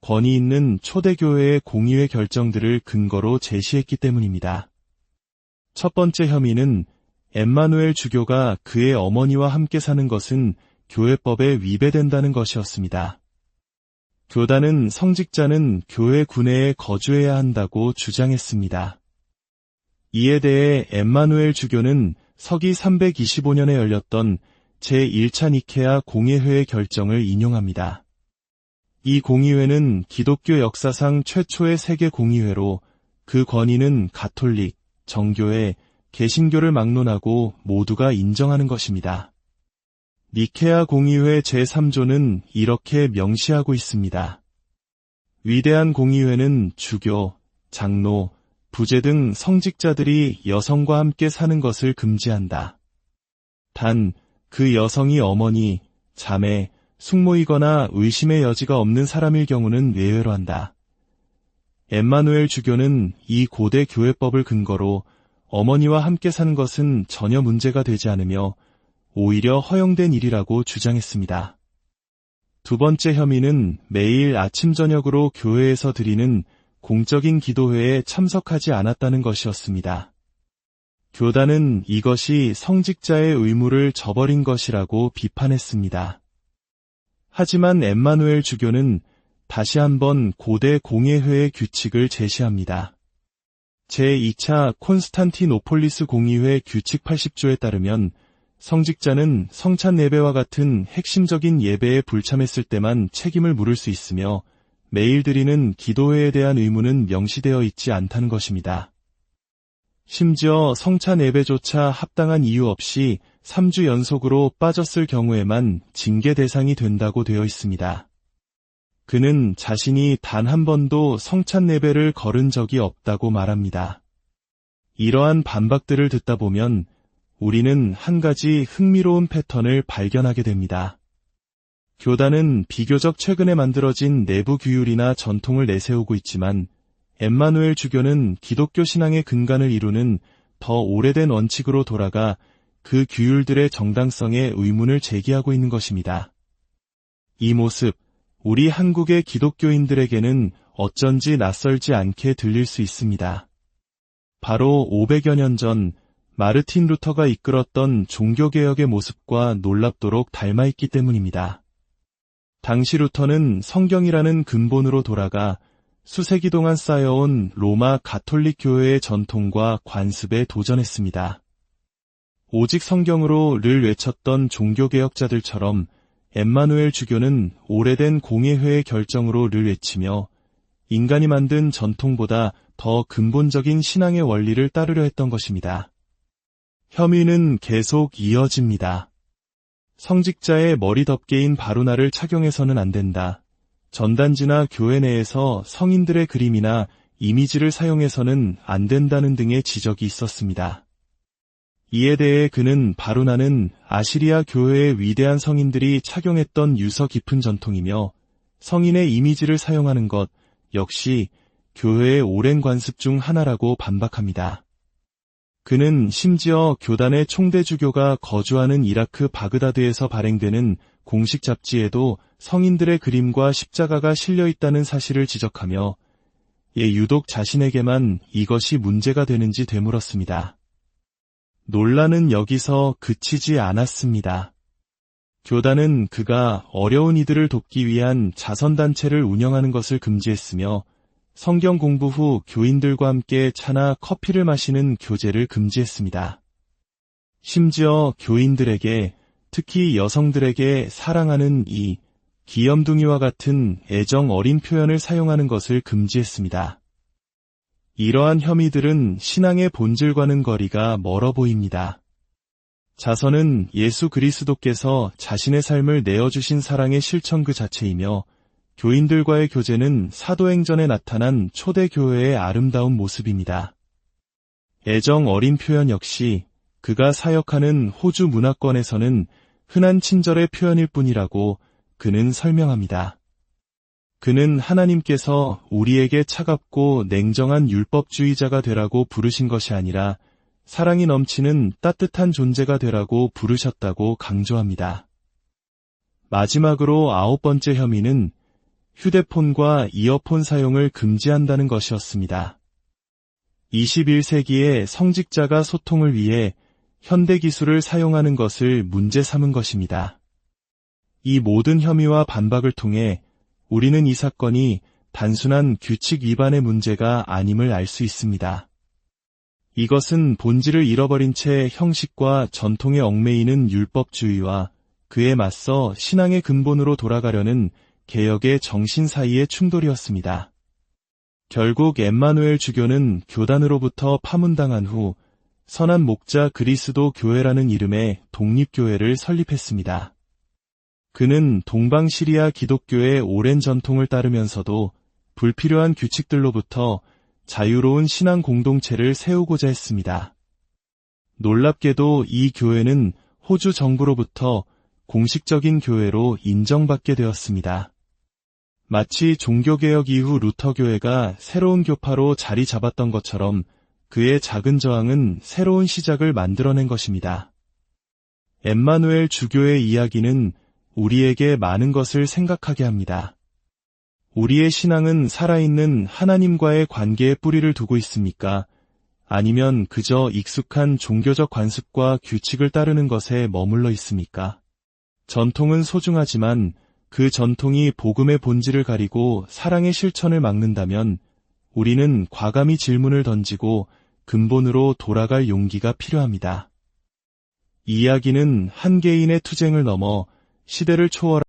권위 있는 초대교회의 공의회 결정들을 근거로 제시했기 때문입니다. 첫 번째 혐의는 엠마누엘 주교가 그의 어머니와 함께 사는 것은 교회법에 위배된다는 것이었습니다. 교단은 성직자는 교회 구내에 거주해야 한다고 주장했습니다. 이에 대해 엠마누엘 주교는 서기 325년에 열렸던 제1차 니케아 공의회의 결정을 인용합니다. 이 공의회는 기독교 역사상 최초의 세계 공의회로 그 권위는 가톨릭, 정교회, 개신교를 막론하고 모두가 인정하는 것입니다. 니케아 공의회 제3조는 이렇게 명시하고 있습니다. 위대한 공의회는 주교, 장로, 부제 등 성직자들이 여성과 함께 사는 것을 금지한다. 단, 그 여성이 어머니, 자매, 숙모이거나 의심의 여지가 없는 사람일 경우는 예외로 한다. 엠마누엘 주교는 이 고대 교회법을 근거로 어머니와 함께 사는 것은 전혀 문제가 되지 않으며 오히려 허용된 일이라고 주장했습니다. 두 번째 혐의는 매일 아침 저녁으로 교회에서 드리는 공적인 기도회에 참석하지 않았다는 것이었습니다. 교단은 이것이 성직자의 의무를 저버린 것이라고 비판했습니다. 하지만 엠마누엘 주교는 다시 한번 고대 공예회의 규칙을 제시합니다. 제2차 콘스탄티노폴리스 공의회 규칙 80조에 따르면 성직자는 성찬 예배와 같은 핵심적인 예배에 불참했을 때만 책임을 물을 수 있으며 매일 드리는 기도회에 대한 의무는 명시되어 있지 않다는 것입니다. 심지어 성찬 예배조차 합당한 이유 없이 3주 연속으로 빠졌을 경우에만 징계 대상이 된다고 되어 있습니다. 그는 자신이 단 한 번도 성찬 예배를 거른 적이 없다고 말합니다. 이러한 반박들을 듣다 보면 우리는 한 가지 흥미로운 패턴을 발견하게 됩니다. 교단은 비교적 최근에 만들어진 내부 규율이나 전통을 내세우고 있지만 엠마누엘 주교는 기독교 신앙의 근간을 이루는 더 오래된 원칙으로 돌아가 그 규율들의 정당성에 의문을 제기하고 있는 것입니다. 이 모습, 우리 한국의 기독교인들에게는 어쩐지 낯설지 않게 들릴 수 있습니다. 바로 500여 년 전 마르틴 루터가 이끌었던 종교개혁의 모습과 놀랍도록 닮아있기 때문입니다. 당시 루터는 성경이라는 근본으로 돌아가 수세기 동안 쌓여온 로마 가톨릭 교회의 전통과 관습에 도전했습니다. 오직 성경으로를 외쳤던 종교개혁자들처럼 엠마누엘 주교는 오래된 공예회의 결정으로를 외치며 인간이 만든 전통보다 더 근본적인 신앙의 원리를 따르려 했던 것입니다. 혐의는 계속 이어집니다. 성직자의 머리 덮개인 바루나를 착용해서는 안 된다. 전단지나 교회 내에서 성인들의 그림이나 이미지를 사용해서는 안 된다는 등의 지적이 있었습니다. 이에 대해 그는 바루나는 아시리아 교회의 위대한 성인들이 착용했던 유서 깊은 전통이며 성인의 이미지를 사용하는 것 역시 교회의 오랜 관습 중 하나라고 반박합니다. 그는 심지어 교단의 총대주교가 거주하는 이라크 바그다드에서 발행되는 공식 잡지에도 성인들의 그림과 십자가가 실려 있다는 사실을 지적하며 유독 자신에게만 이것이 문제가 되는지 되물었습니다. 논란은 여기서 그치지 않았습니다. 교단은 그가 어려운 이들을 돕기 위한 자선단체를 운영하는 것을 금지했으며 성경 공부 후 교인들과 함께 차나 커피를 마시는 교제를 금지했습니다. 심지어 교인들에게, 특히 여성들에게 사랑하는 이 귀염둥이와 같은 애정 어린 표현을 사용하는 것을 금지했습니다. 이러한 혐의들은 신앙의 본질과는 거리가 멀어 보입니다. 자선은 예수 그리스도께서 자신의 삶을 내어주신 사랑의 실천 그 자체이며 교인들과의 교제는 사도행전에 나타난 초대교회의 아름다운 모습입니다. 애정 어린 표현 역시 그가 사역하는 호주 문화권에서는 흔한 친절의 표현일 뿐이라고 그는 설명합니다. 그는 하나님께서 우리에게 차갑고 냉정한 율법주의자가 되라고 부르신 것이 아니라 사랑이 넘치는 따뜻한 존재가 되라고 부르셨다고 강조합니다. 마지막으로 9번째 혐의는 휴대폰과 이어폰 사용을 금지한다는 것이었습니다. 21세기의 성직자가 소통을 위해 현대기술을 사용하는 것을 문제 삼은 것입니다. 이 모든 혐의와 반박을 통해 우리는 이 사건이 단순한 규칙 위반의 문제가 아님을 알 수 있습니다. 이것은 본질을 잃어버린 채 형식과 전통에 얽매이는 율법주의와 그에 맞서 신앙의 근본으로 돌아가려는 개혁의 정신 사이의 충돌이었습니다. 결국 엠마누엘 주교는 교단으로부터 파문당한 후 선한 목자 그리스도 교회라는 이름의 독립교회를 설립했습니다. 그는 동방시리아 기독교의 오랜 전통을 따르면서도 불필요한 규칙들로부터 자유로운 신앙 공동체를 세우고자 했습니다. 놀랍게도 이 교회는 호주 정부로부터 공식적인 교회로 인정받게 되었습니다. 마치 종교개혁 이후 루터교회가 새로운 교파로 자리 잡았던 것처럼 그의 작은 저항은 새로운 시작을 만들어낸 것입니다. 엠마누엘 주교의 이야기는 우리에게 많은 것을 생각하게 합니다. 우리의 신앙은 살아있는 하나님과의 관계에 뿌리를 두고 있습니까? 아니면 그저 익숙한 종교적 관습과 규칙을 따르는 것에 머물러 있습니까? 전통은 소중하지만 그 전통이 복음의 본질을 가리고 사랑의 실천을 막는다면 우리는 과감히 질문을 던지고 근본으로 돌아갈 용기가 필요합니다. 이 이야기는 한 개인의 투쟁을 넘어 시대를 초월한